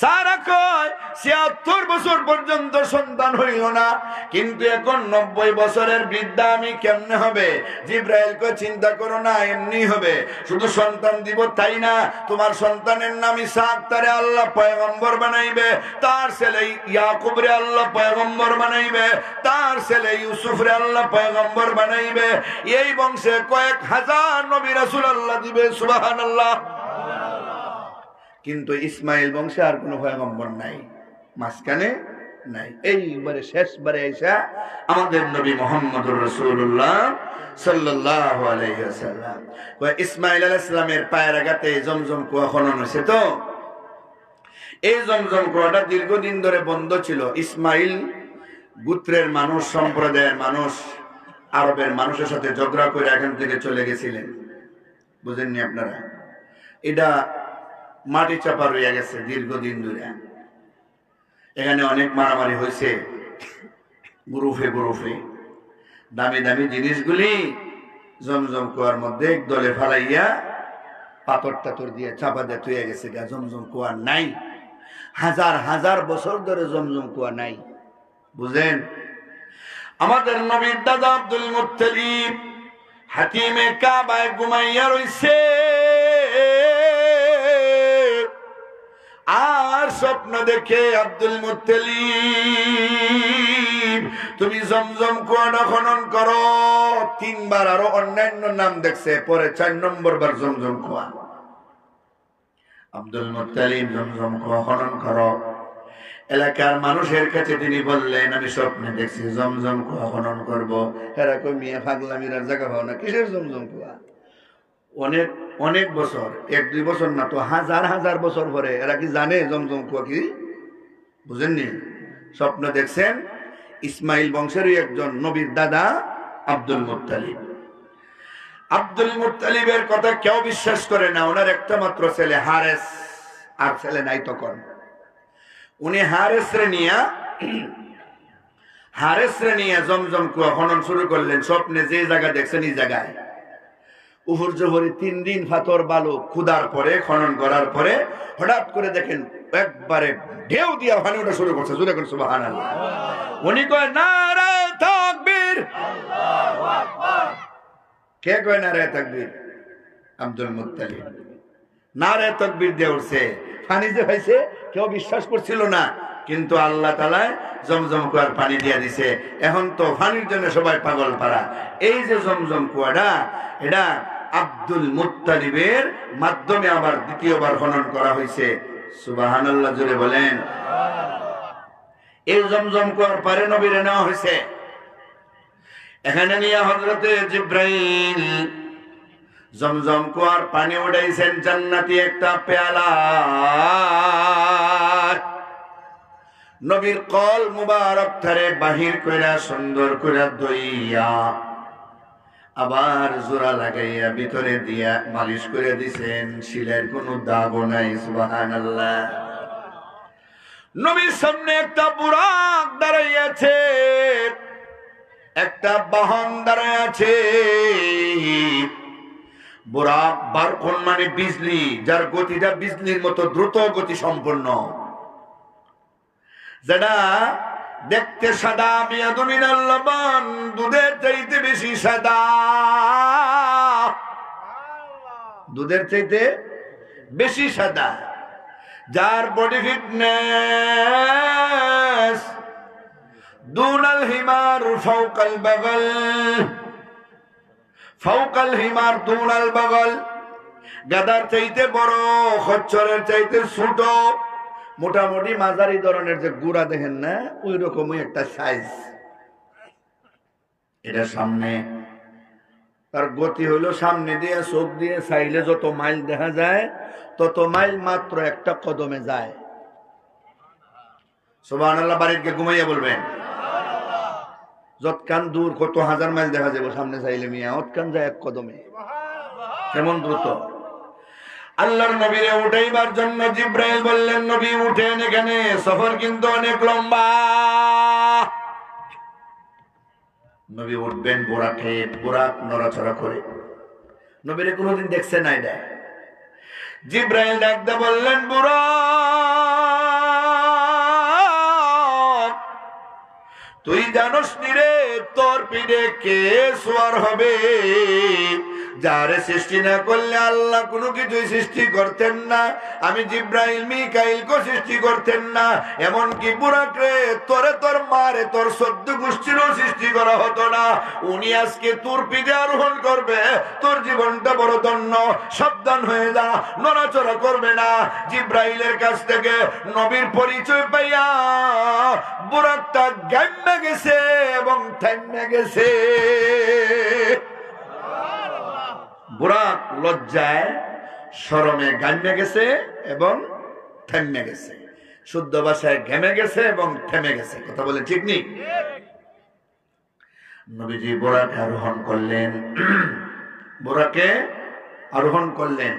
সারা কয় 76 বছর পর্যন্ত সন্তান হইল না, কিন্তু এখন 90 বছরের বৃদ্ধা আমি কেমনে হবে? জিব্রাইল কয় চিন্তা করো না, এমনি হবে। শুধু সন্তান দিব তাই না, তোমার সন্তানের নাম ইসহাক, তারে আল্লাহ পয়গম্বর বানাইবে। তার ছেলে ইয়াকুব রে আল্লাহ পয়গম্বর বানাইবে। তার ছেলে ইউসুফ রে আল্লাহ পয়গম্বর বানাইবে। এই বংশে কয়েক হাজার নবী রাসূল আল্লাহ দিবে। সুবহানাল্লাহ। কিন্তু ইসমাইল বংশে আর কোনো পয়গম্বর নাই। মাঝখানে নাই। এইবারে শেষবারে এসা আমাদের নবী মুহাম্মদুর রাসূলুল্লাহ সাল্লাল্লাহু আলাইহি ওয়াসাল্লাম ইসমাঈল আলাইহিস সালামের পায়ের আঘাতে জমজম কুয়া খনন হয়েছে। তো এই জমজম কুয়াটা দীর্ঘদিন ধরে বন্ধ ছিল। ইসমাঈল গোত্রের মানুষ, সম্প্রদায়ের মানুষ, আরবের মানুষের সাথে ঝগড়া করে এখান থেকে চলে গেছিলেন। বুঝেননি আপনারা? এটা মাটি চাপা রয়ে গেছে দীর্ঘদিন ধরে। এখানে অনেক মারামারি হয়েছে, গ্রুপে গ্রুপে দামি দামি জিনিসগুলি জমজম কুয়ার মধ্যে দলে ফালাইয়া পাথর টাথর দিয়ে চাপা দিয়ে তুই গেছে। জমজম কুয়া নাই, হাজার হাজার বছর ধরে জমজম কুয়া নাই। বুঝেন? আমাদের নবীর দাদা আব্দুল মুত্তালিব হাতিমে কাবায় ঘুমাইয়া রইছে, আর স্বপ্ন দেখে আব্দুল মুত্তালিব তুমি জমজম কুয়াটা খনন করো। 3 বার আরো অন্যান্য নাম দেখছে, পরে 4 নম্বর বার জমজম কুয়া। আব্দুল মুত্তালিব জমজম কুয়া খনন করো। এলাকার মানুষের কাছে তিনি বললেন আমি স্বপ্নে দেখছি জমজম কুয়া খনন করবো। এরা কই মিয়া পাগলামির আর জায়গা পাও না, কিসের জমজম কুয়া? অনেক অনেক বছর, 1-2 বছর না তো হাজার হাজার বছর পরে এরা কি জানে জমজম কুয়া কি? বুঝেননি? স্বপ্ন দেখছেন ইসমাইল বংশেরই একজন নবীর দাদা আব্দুল মুত্তালিব। আব্দুল মুত্তালিবের কথা কেউ বিশ্বাস করে না। ওনার একটা মাত্র ছেলে হারেস, আর ছেলে নাই তখন। উনি হারেসরে নিয়ে জমজম কুয়া খনন শুরু করলেন। স্বপ্নে যে জায়গা দেখছেন এই জায়গায় উহুর জোহরে 3 দিন পাথর বালু খুদার পরে, খনন করার পরে হঠাৎ করে দেখেন একবারে ঢেউ দিয়া পানি ওঠা শুরু করছে। জোরে করে সুবহানাল্লাহ। উনি কয় নারে তাকবীর, আল্লাহু আকবার। কে কয় নারে তাকবীর? আব্দুল মুত্তালিব নারে তাকবীর দিয়ে উঠছে। পানি যে হয়েছে কেউ বিশ্বাস করছিল না, কিন্তু আল্লাহ তাআলা জমজম কুয়ার পানি দিয়ে দিছে। এখন তো পানির জন্য সবাই পাগল পারা। এই যে জমজম কুয়াটা, এটা আব্দুল মুত্তালিবের মাধ্যমে আবার দ্বিতীয়বার খনন করা হয়েছে। সুবহানাল্লাহ, জোরে বলেন। এই জমজম কুয়ার পারে নবীরে নেওয়া হয়েছে। এখানে নিয়ে হযরতে জিবরাইল জমজম কুয়ার পানি উঠাইছেন জান্নাতি একটা পেয়ালা, নবীর কল মুবারক ধারে বাহির কইরা সুন্দর কইরা দইয়া আবার জোড়া লাগাইয়া ভিতরে দিয়া মালিশ করে দিছেন। শিলের কোনো দাগও নাই। সুবহানাল্লাহ। নবীর সামনে একটা বুরাক দাঁড়াইয়াছে, একটা বাহন দাঁড়ায় আছে। বুরাক বারকুন মানে বিজলি, যার গতিটা বিজলির মতো দ্রুত গতি সম্পন্ন, যেটা দেখতে সাদা, মিয়াদু মিনাল লাবান, দুধের চাইতে বেশি সাদা, দুধের চাইতে বেশি সাদা, যার বডি ফিটনেস দুনাল হিমার ফাওকাল বাগল, ফাওকাল হিমার দুনাল বাগল, গাদার চাইতে বড়, খচ্চরের চাইতে ছোট, মোটামুটি মাঝারি ধরনের যে গুড়া দেখেন না, ওই রকমই একটা সাইজ। এটা সামনে, তার গতি হইল সামনে দিয়ে চোখ দিয়ে চাইলে যত মাইল দেখা যায় তত মাইল মাত্র একটা কদমে যায়। সুবহানাল্লাহ। বাড়িতে ঘুমাইয়া বলবেন যতখান দূর কত হাজার মাইল দেখা যাবে সামনে চাইলে মিয়া, অতখান যায় এক কদমে। কেমন দ্রুত! আল্লাহর নবীরে উঠাইবার জন্য জিবরাইল বললেন নবী উঠেন, এখানে সফর কিন্তু অনেক লম্বা। নবী উঠবেন বোরাকে, বোরাক নড়াচড়া করে। নবীরে কোনোদিন দেখছে না এটা। জিবরাইল ডাকতে বললেন বুরাক, তুই জানোস নি রে তোর পিঠে কে সওয়ার হবে? যারে সৃষ্টি না করলে আল্লাহ কোনো কিছুই সৃষ্টি করতেন না। আমি জিব্রাইল মিকাইলকে সৃষ্টি করতেন না, এমনকি বুরাকরে তোরে তোর মারে তোর 14 গোষ্ঠীরও সৃষ্টি করা হতো না। উনি আজকে তোর পিঠে আরোহণ করবে, তোর জীবনটা বড় ধন্য। সাবধান হয়ে যা, নড়াচড়া করবে না। জিব্রাইলের কাছ থেকে নবীর পরিচয় পাইয়া বুরাকটা গাম্মে গেছে এবং থাইমে গেছে। বুরাক লজ্জায় শরমে গাম্মে গেছে এবং থেমে গেছে। শুদ্ধ ভাষায় ঘেমে গেছে এবং থেমে গেছে। কথা বলে ঠিক নেই? নবীজি বুরাকে আরোহণ করলেন, বুরাকে আরোহণ করলেন।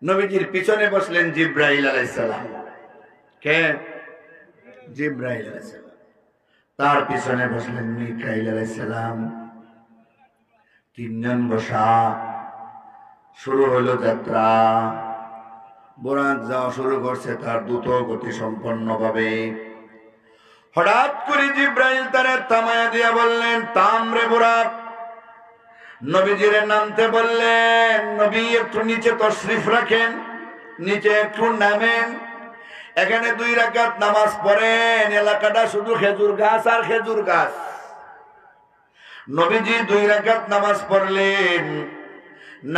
নবীজির পিছনে বসলেন জিব্রাইল আলাইহিস সালাম। কে? জিব্রাইল আলাইহিস সালাম। তার পিছনে বসলেন মিকাইল আলাইহিস সালাম। তিনজন বসা। শুরু হলো যাত্রা। বুরাক যাওয়া শুরু করছে তার দ্রুত গতি সম্পন্ন ভাবে। হঠাৎ করে জিব্রাইল তারে থামায়া দিয়া বললেন, তামরে বুরাক। নবীজিরে নামতে বললেন। নবী একটু নিচে তশরিফ রাখেন, নিচে একটু নামেন। এখানে 2 রাকাত নামাজ পড়েন। এলাকাটা শুধু খেজুর গাছ আর খেজুর গাছ। নবীজি 2 রাকাত নামাজ পড়লেন।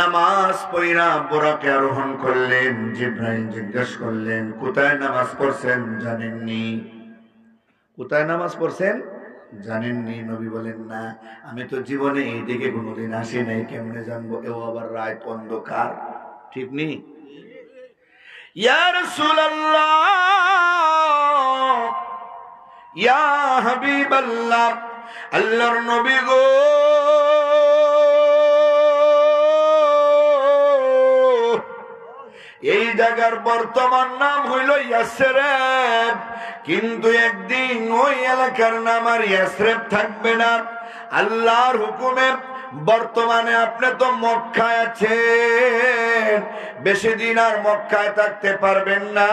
নামাজ পড়া বুরাকে আরোহণ করলেন। জিব্রাইল জিজ্ঞেস করলেন, কোথায় নামাজ পড়ছেন জানেননি? কোথায় নামাজ পড়ছেন জানেননি? নবী বলেন, না, আমি তো জীবনে এইদিকে কোনোদিন আসি নাই, কেমনে জানবো? এও আবার রাত অন্ধকার, ঠিক নেই? ইয়া রাসূলুল্লাহ, ইয়া হাবিবাল্লাহ, আল্লাহর নবী গো, এই জায়গার বর্তমান নাম হইল ইয়াসরেব, কিন্তু একদিন ওই এলাকার নাম আর ইয়াসরেব থাকবে না। আল্লাহর হুকুমে বর্তমানে আপনি তো মক্কায় আছেন, বেশি দিন আর মক্কায় থাকতে পারবেন না।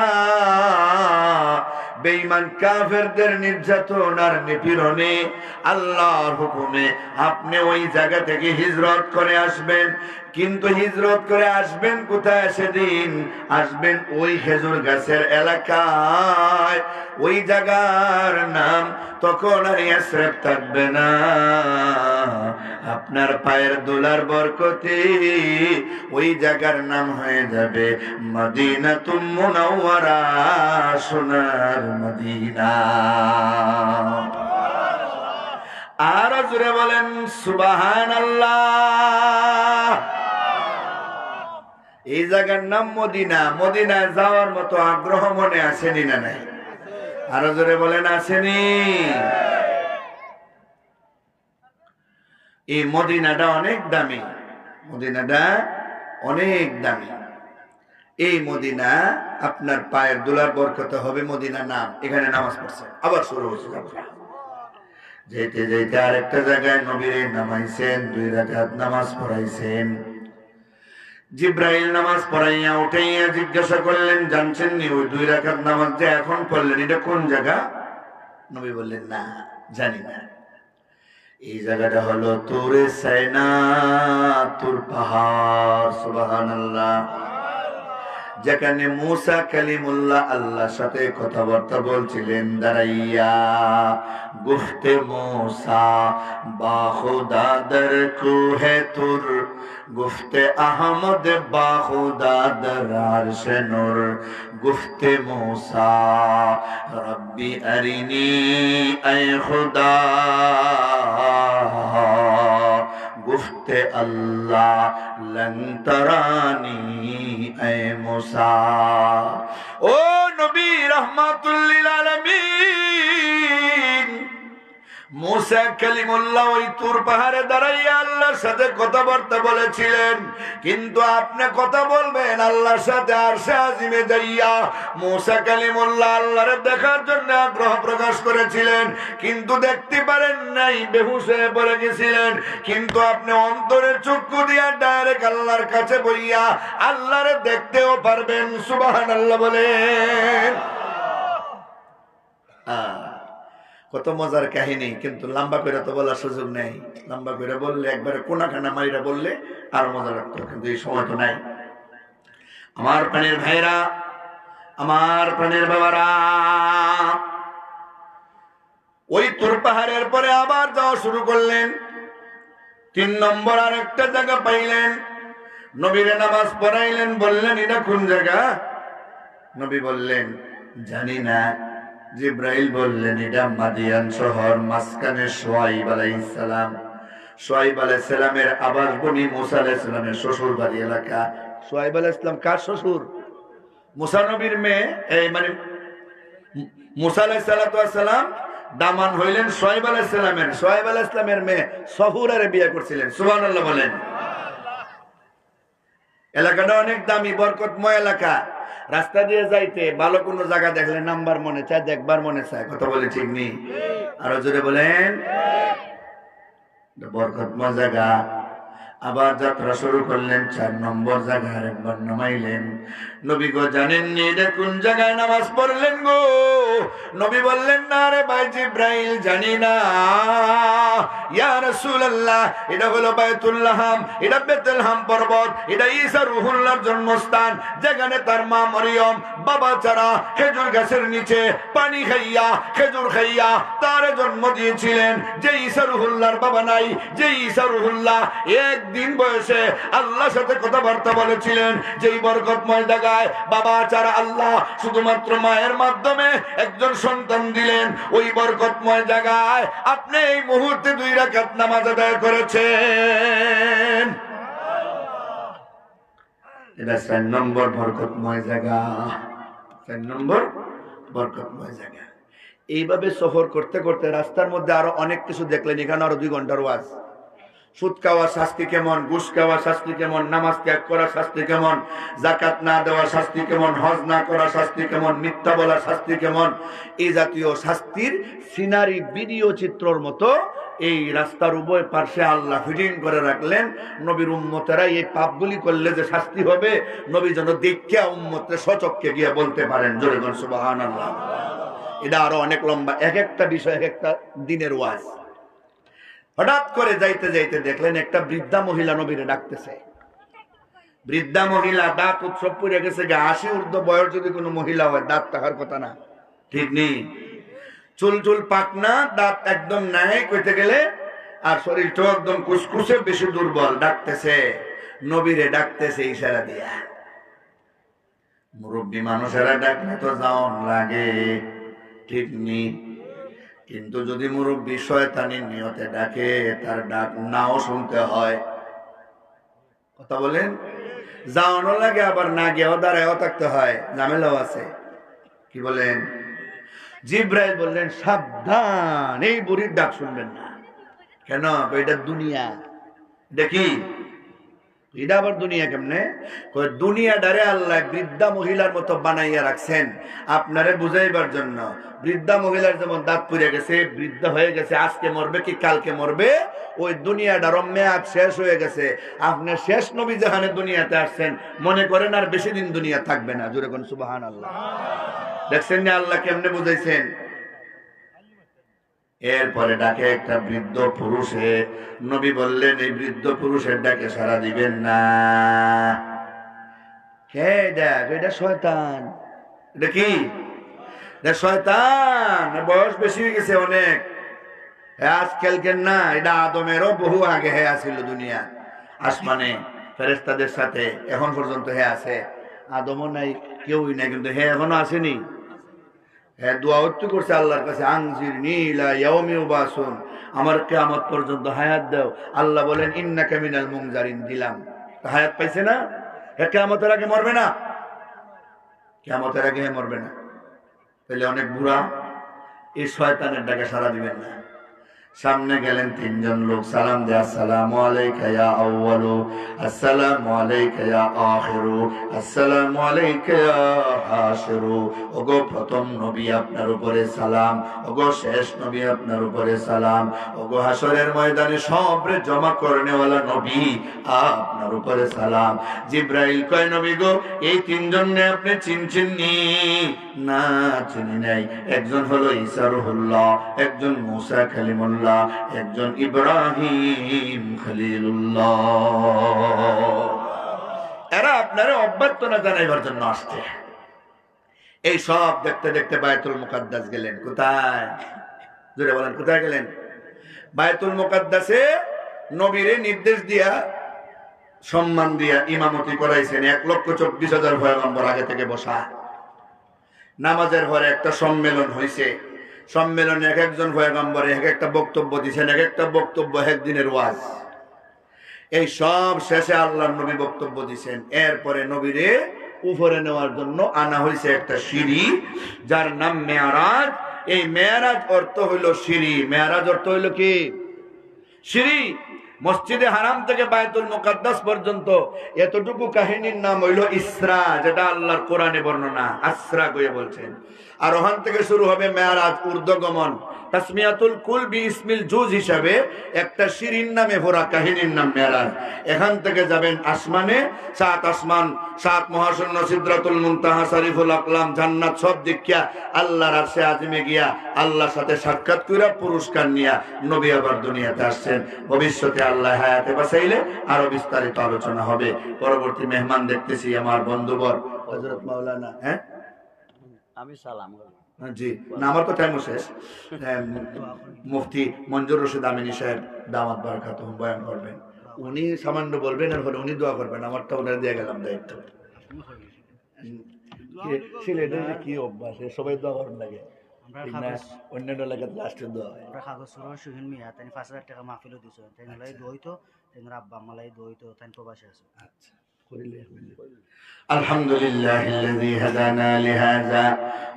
বেঈমান কাফেরদের নির্যাতন আর নিপীড়নে আল্লাহর হুকুমে আপনি ওই জায়গা থেকে হিজরত করে আসবেন। কিন্তু হিজরত করে আসবেন কোথায়? সেদিন আসবেন ওই খেজুর গাছের এলাকায়। ওই জায়গার নাম তখন আর ইয়াসরিব থাকবে না। আপনার পায়ের দোলার বরকতে ওই জায়গার নাম হয়ে যাবে মদিনাতুল মুনাওয়ারা, সোনার মদিনা। আর জোরে বলেন সুবহানাল্লাহ। এই জায়গার নাম মদিনা। মদিনায় যাওয়ার মতো আগ্রহ মনে আসেনি না নাই? আরো জোরে বলেন আসেনি? এই মদিনাটা অনেক দামি, মদিনাটা অনেক দামি। এই মদিনা আপনার পায়ের দোলার বরকতে হবে মদিনা নাম। এখানে নামাজ পড়ছে, আবার শুরু হচ্ছে। যেতে যেতে আরেকটা জায়গায় নবীরে নামাইছেন, 2 রাকাত নামাজ পড়াইছেন। জিব্রাইল নামাজ পড়াইয়া উঠাইয়া জিজ্ঞাসা করলেন, জানছেন নি ওই 2 রাকাত নামাজ যে এখন পড়লেন এটা কোন জায়গা? নবী বললেন, না, জানি না। এই জায়গাটা হলো তুরে সাইনা, তুর পাহাড়। সুবহানাল্লাহ। যেখানে মুসা কালিমুল্লাহ আল্লাহর সাথে কথাবার্তা বলছিলেন দাঁড়াইয়া। গুফতে মুসা বা খুদা দর কুহে তুর, গুফতে আহমদ বা খুদা দর আরশে নূর। গুফতে মুসা রব্বি আরিনি আয় খুদা, গুফতে আল্লাহ লন তরানি আয় মুসা। ও নবী রাহমাতুল লিল আলামিন, মুসা কালিমুল্লাহ ওই তুর পাহাড়ে দাঁড়াইয়া আল্লাহর সাথে কথাবার্তা বলেছিলেন। কিন্তু আপনি কথা বলবেন আল্লাহর সাথে আরশে আজিমে যাইয়া। মুসা কালিমুল্লাহ আল্লাহরে দেখার জন্য আগ্রহ প্রকাশ করেছিলেন, কিন্তু দেখতে পারেন নাই, বেহুশ হয়ে পড়ে গেছিলেন। কিন্তু আপনি অন্তরের চক্ষু দিয়া ডাইরেক্ট আল্লাহর কাছে বইয়া আল্লাহরে দেখতেও পারবেন। সুবহানাল্লাহ বলেন। কত মজার কাহিনী, কিন্তু লম্বা করে তো বলার সুযোগ নেই। লম্বা করে বললে একবারে কোনাখানা মাইরা বললে আরো মজা লাগতো, কিন্তু এই সময় তো নাই। আমার প্রাণের ভাইরা, আমার প্রাণের বাবারা, ওই তুর পাহাড়ের পরে আবার যাওয়া শুরু করলেন। 3 নম্বর আর একটা জায়গা পাইলেন, নবীরে নামাজ পড়াইলেন। বললেন এটা কোন জায়গা? নবী বললেন জানি না। জিব্রাইল বললেন এটা মাদিয়ান শহর, মাঝখানে শুআইব আলাইহিস সালাম। শুআইব আলাইহিস সালামের আবাসভূমি, মুসা আলাইহিস সালামের শ্বশুর বাড়ি এলাকা। শুআইব আলাইহিস সালাম কার শ্বশুর? মুসা নবীর মেয়ে, এই মানে মুসা আলাইহিস সালাম দামান হইলেন শুআইব আলাইহিস সালামের। শুআইব আলাইহিস সালামের মেয়ে সফুরারে বিয়ে করছিলেন। সুবহানাল্লাহ বলেন। এলাকাটা অনেক দামি, বরকতময় এলাকা। রাস্তা দিয়ে যাইতে ভালো কোনো জায়গা দেখলে নাম্বার মনে চায়, দেখবার মনে চায়। কথা বলে ঠিক নেই? আরো জোরে বলেন। বরকতময় জায়গা। আবার যাত্রা শুরু করলেন। 4 নম্বর জায়গা আরেকবার নামাইলেন। নবী গো জানেননি এটা কোন জায়গায় নামাজ পড়লেন গো? নবী বললেন না রে ভাই জিব্রাইল, জানি না। ইয়া রাসূলুল্লাহ, এটা হলো বাইতুল্লাহাম, এটা বেতেলহাম পর্বত, এটা ঈসা রূহুল্লাহর জন্মস্থান, যেখানে তার মা মরিয়ম বাবা ছাড়া খেজুর গাছের নিচে পানি খাইয়া, খেজুর খাইয়া তার জন্ম দিয়েছিলেন। যে ঈসা রূহুল্লাহর বাবা নাই, যে ঈসা রূহুল্লাহ একদিন বয়সে আল্লাহর সাথে কথাবার্তা বলেছিলেন, যেই বরকতময় জায়গায় বাবা ছাড়া আল্লাহ শুধুমাত্র মায়ের মাধ্যমে একজন সন্তান দিলেন, ওই বরকতময় জায়গায় আপনি এই মুহূর্তে 2 রাকাত নামাজ আদায় করেছেন। এটা 4 নম্বর বরকতময় জায়গা। 4 নম্বর বরকতময় জায়গা। এইভাবে সফর করতে করতে রাস্তার মধ্যে আরো অনেক কিছু দেখলেন। এখানে আরো 2 ঘন্টার ওয়াজ। সুদ খাওয়া শাস্তি কেমন, ঘুষ খাওয়া শাস্তি কেমন, নামাজ ত্যাগ করা শাস্তি কেমন, যাকাত না দেওয়া শাস্তি কেমন, হজ না করা শাস্তি কেমন, মিথ্যা বলা শাস্তি কেমন, এই জাতীয় শাস্তির সিনারি ভিডিও চিত্রর মতো এই রাস্তার উভয় পার্শ্বে আল্লাহ ফিটিং করে রাখলেন। নবীর উম্মতেরা এই পাপগুলি করলে যে শাস্তি হবে, নবী যেন দেখিয়া উম্মতের সচক্ষে গিয়ে বলতে পারেন। জোরে বলেন সুবহানাল্লাহ। এটা আরো অনেক লম্বা, এক একটা বিষয় এক একটা দিনের ওয়াজ। হঠাৎ করে যাইতে যাইতে দেখলেন একটা বৃদ্ধা মহিলা নবীরে ডাকতেছে। বৃদ্ধা মহিলা, দাঁত উৎসব পড়ে গেছে, 80 ঊর্ধ্ব বয়স যদি কোনো মহিলা হয় দাঁত থাকার কথা না, ঠিক নেই। চুল চুল পাকনা, দাঁত একদম নাই কইতে গেলে, আর শরীরটাও একদম কুসকুসে, বেশি দুর্বল। ডাকতেছে, নবীরে ডাকতেছে ইশারা দিয়া। মুরব্বী মানুষেরা ডাকলে তো যাওন লাগে, ঠিক নেই। কিন্তু যদি মুরব্বী শয়তানির নিয়তে ডাকে, তার ডাক নাও শুনতে হয়। কথা বলেন। যাওয়ানো লাগে, আবার না গিয়েও দাঁড়ায়ও থাকতে হয়, ঝামেলাও আছে। কি বলেন? জিব্রাইল বললেন সাবধান, এই বুড়ির ডাক শুনবেন না। কেন? এটা দুনিয়া। দেখি এটা আবার দুনিয়া কেমনে? দুনিয়া ডারে আল্লাহ বৃদ্ধা মহিলার মতো বানাইয়া রাখছেন আপনারে বুঝাইবার জন্য। বৃদ্ধা মহিলার যেমন দাঁত পুড়ে গেছে, বৃদ্ধা হয়ে গেছে, আজকে মরবে কি কালকে মরবে, ওই দুনিয়াটার মেয়াদ শেষ হয়ে গেছে। আপনি শেষ নবী যেখানে দুনিয়াতে আসছেন, মনে করেন আর বেশি দিন দুনিয়া থাকবে না। জোরে কোন সুবহানাল্লাহ। দেখছেন না আল্লাহ কেমনে বুঝাইছেন? এরপরে ডাকে একটা বৃদ্ধ পুরুষে। নবী বললেন এই বৃদ্ধ পুরুষের ডাকে সাড়া দিবেন না। কে ডাক? এটা শয়তান। এটা কি? এটা শয়তান। বয়স বেশি হয়ে গেছে অনেক। আজকালকে না, এটা আদমেরও বহু আগে হে আসিল দুনিয়া, আসমানে ফেরেশতাদের সাথে। এখন পর্যন্ত হে আছে। আদমও নাই, কেউই নাই, কিন্তু হে এখনো আসেনি। হ্যাঁ, দোয়া করছে আল্লাহর কাছে, আনজিরনি ইলা ইয়াউমি ইউবাসুন, আমার কিয়ামত পর্যন্ত হায়াত দাও। আল্লাহ বলেন ইন্নাকা মিনাল মুনজারিন, দিলাম। হায়াত পাইছে না? কিয়ামতের আগে মরবে না, কিয়ামতের আগে মরবে না। তাহলে অনেক বুড়া। এই শয়তানের ডাকে সাড়া দিবেন না। সামনে গেলেন 3 জন লোক, সালাম দেয়া, আসসালামু আলাইকা ইয়া আউয়ালু, আসসালামু আলাইকা ইয়া আখিরু, আসসালামু আলাইকা ইয়া হাশিরু। ওগো প্রথম নবী আপনার উপরে সালাম, ওগো শেষ নবী আপনার উপরে সালাম, ওগো হাসরের ময়দানে সবরে জমা করনেওয়ালা নবী আপনার উপরে সালাম। জিব্রাইল কয় নবী গো, এই 3 জনকে আপনি চিনছেন নি? না চিনি নাই। একজন হলো ঈসা রুহুল্লাহ, একজন মুসা কালিমুল্লাহ, একজন ইব্রাহিম খলিলুল্লাহ। এরা আপনারা অভ্যর্থনা জানাইবার জন্য আসছে। এই সব দেখতে দেখতে বায়তুল মুকাদ্দাস গেলেন। কোথায়? জোরে বলেন, কোথায় গেলেন? বায়তুল মুকাদ্দাসে নবীরে নির্দেশ দিয়া, সম্মান দিয়া ইমামতি করাইছেন। 1,24,000 পয়গম্বর আগে থেকে বসা। নামাজের পরে একটা সম্মেলন হয়েছে। সম্মেলনে এক একজন পয়গম্বর এক একটা বক্তব্য দিয়েছেন, এক একটা বক্তব্য একদিনের ওয়াজ। এই সব শেষে আল্লাহর নবী বক্তব্য দিয়েছেন। এরপরে নবীরে উপরে নেওয়ার জন্য আনা হয়েছে একটা সিঁড়ি, যার নাম মেয়ারাজ। এই মেয়ারাজ অর্থ হইল সিঁড়ি। মেয়ারাজ অর্থ হইল কি? সিঁড়ি। মসজিদে হারাম থেকে বায়তুল মুকাদ্দাস পর্যন্ত এতটুকু কাহিনীর নাম হইল ইসরা, যেটা আল্লাহর কোরআনে বর্ণনা। আসরা কইয়া বলছেন। আর ওখান থেকে শুরু হবে মেয়ারাজ, ঊর্ধ্বগমন। তাসমিয়াতুল কুল বি ইসমিল জুজ হিসাবে একটা সিঁড়ির নামে ভরা কাহিনীর নাম মেয়ারাজ। এখান থেকে যাবেন আসমানে, 7 আসমান, 7 মহাশূন্য, সিদরাতুল মুনতাহা, শরীফুল আকলাম, জান্নাত সব দেখিয়া আল্লাহর আরশে আজিমে গিয়া আল্লাহর সাথে সাক্ষাৎ কইরা পুরস্কার নিয়া নবী আবার দুনিয়াতে আসছেন। ভবিষ্যতে আল্লাহ হায়াতে বাঁচাইলে আরো বিস্তারিত আলোচনা হবে। পরবর্তী মেহমান দেখতেছি আমার বন্ধুবর হযরত মাওলানা। হ্যাঁ, আমি সালাম জি না, আমার তো টাইম শেষ। মুফতি মঞ্জুর রশিদ আমিনী সাহেব দামাত বারাকাতুহু বয়ান করবেন। উনি সামান্য বলবেন, আর উনি দোয়া করবেন। আমারটা ওনার দিয়ে গেলাম দায়িত্ব। সিলেটের কি অভ্যাস, সবাই দোয়া করেন লাগে, অন্যান্য এলাকাতে লাস্টের দোয়া হয়। আমরা কাগজ সুর সুহিন মিয়া তাই 5,000 টাকা মাহফিলও দিছো, তাই লাই দইতো, তাই আব্বা আম্মালাই দইতো, তাই প্রবাসী আছে। আচ্ছা, করিলে আলহামদুলিল্লাহিল্লাযী হাদানা লিহাযা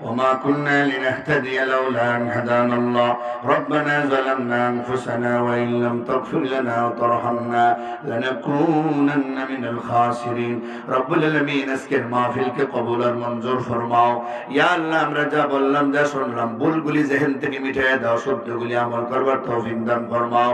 ওয়া মা কুন্না লিনাহতাদিয়া লাউলা আন হাদানা আল্লাহ রব্বানা যালামনা আনফুসানা ওয়া ইন লাম তাগফির লানা ওয়া তারহামনা লানাকুনান্না মিনাল খাসিরিন। রব্বুল আলামিন আজকের মাহফিলকে কবুল আর মঞ্জুর ফরমাও। ইয়া আল্লাহ, আমরা যা বললাম, যা শুনলাম, ভুলগুলি যেহেন থেকে মিটাইয়া দাও, সত্যগুলি আমল করবার তৌফিক দান ফরমাও।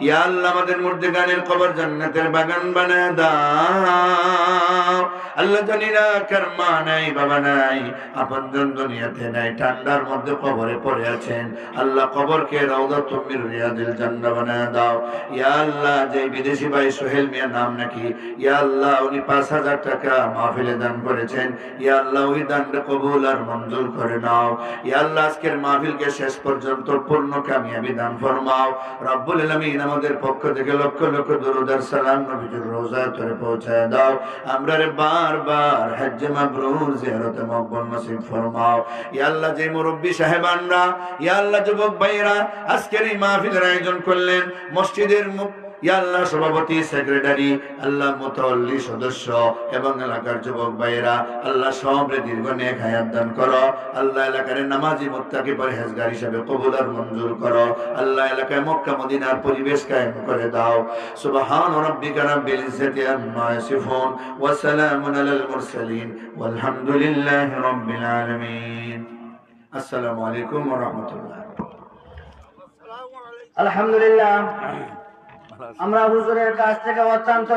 ইয়া আল্লাহ, আমাদের মুর্দেগানের কবর জান্নাতের বাগান বানায় দাও। আল্লাহ, জানিনা কার মা নাই, বাবা নাই, আপনজন দুনিয়াতে নাই, ঠান্ডার মধ্যে কবরে পড়ে আছেন। আল্লাহ, কবরকে রাউদাতুম মির রিয়াদিল জান্নাহ বানায় দাও। ইয়া আল্লাহ, যে বিদেশি ভাই সোহেল মিয়া নাম নাকি, ইয়া আল্লাহ, উনি 5,000 টাকা মাহফিলে দান করেছেন। ইয়া আল্লাহ, ওই দানটা কবুল আর মঞ্জুর করে নাও। ইয়া আল্লাহ, আজকের মাহফিলকে শেষ পর্যন্ত পূর্ণ কামিয়াবি দান ফরমাও। রব্বুল আলামিন আমাদের পক্ষ থেকে লক্ষ লক্ষ দরুদ আর সালাম নবীজির রওজায় তোরে পৌঁছায় দাও। আমরা রে বারবার হজ্জ মাবরুর জিয়ারতে মকবুল নসিব ফরমাও। ইয়া আল্লাহ, যে মুরব্বি সাহেবানরা, ইয়া আল্লাহ, যুবক ভাইরা আজকের এই মাহফিলের আয়োজন করলেন, মসজিদের ইয়া আল্লাহ সভাপতি, সেক্রেটারি, আল্লাহ মুতাওয়াল্লি সদস্য এবং এলাকার যুবক ভাইরা, আল্লাহ সবরে দীর্ঘ নেক হায়াত দান করো। আল্লাহ, এলাকার নামাজি মুত্তাকি পরহেজগার হিসেবে কবুল আর মঞ্জুর করো। আল্লাহ, এলাকায় মক্কা মদিনার পরিবেশ কায়েম করে দাও। সুবহান রাব্বিকা রাব্বিল ইজ্জাতি আম্মা ইয়াসিফুন ওয়া সালামুন আলাল মুরসালিন ওয়ালহামদুলিল্লাহি রাব্বিল আলামিন। আসসালামু আলাইকুম ওয়া রাহমাতুল্লাহ। আলহামদুলিল্লাহ, আমরা হুজুরের কাছ থেকে অত্যন্ত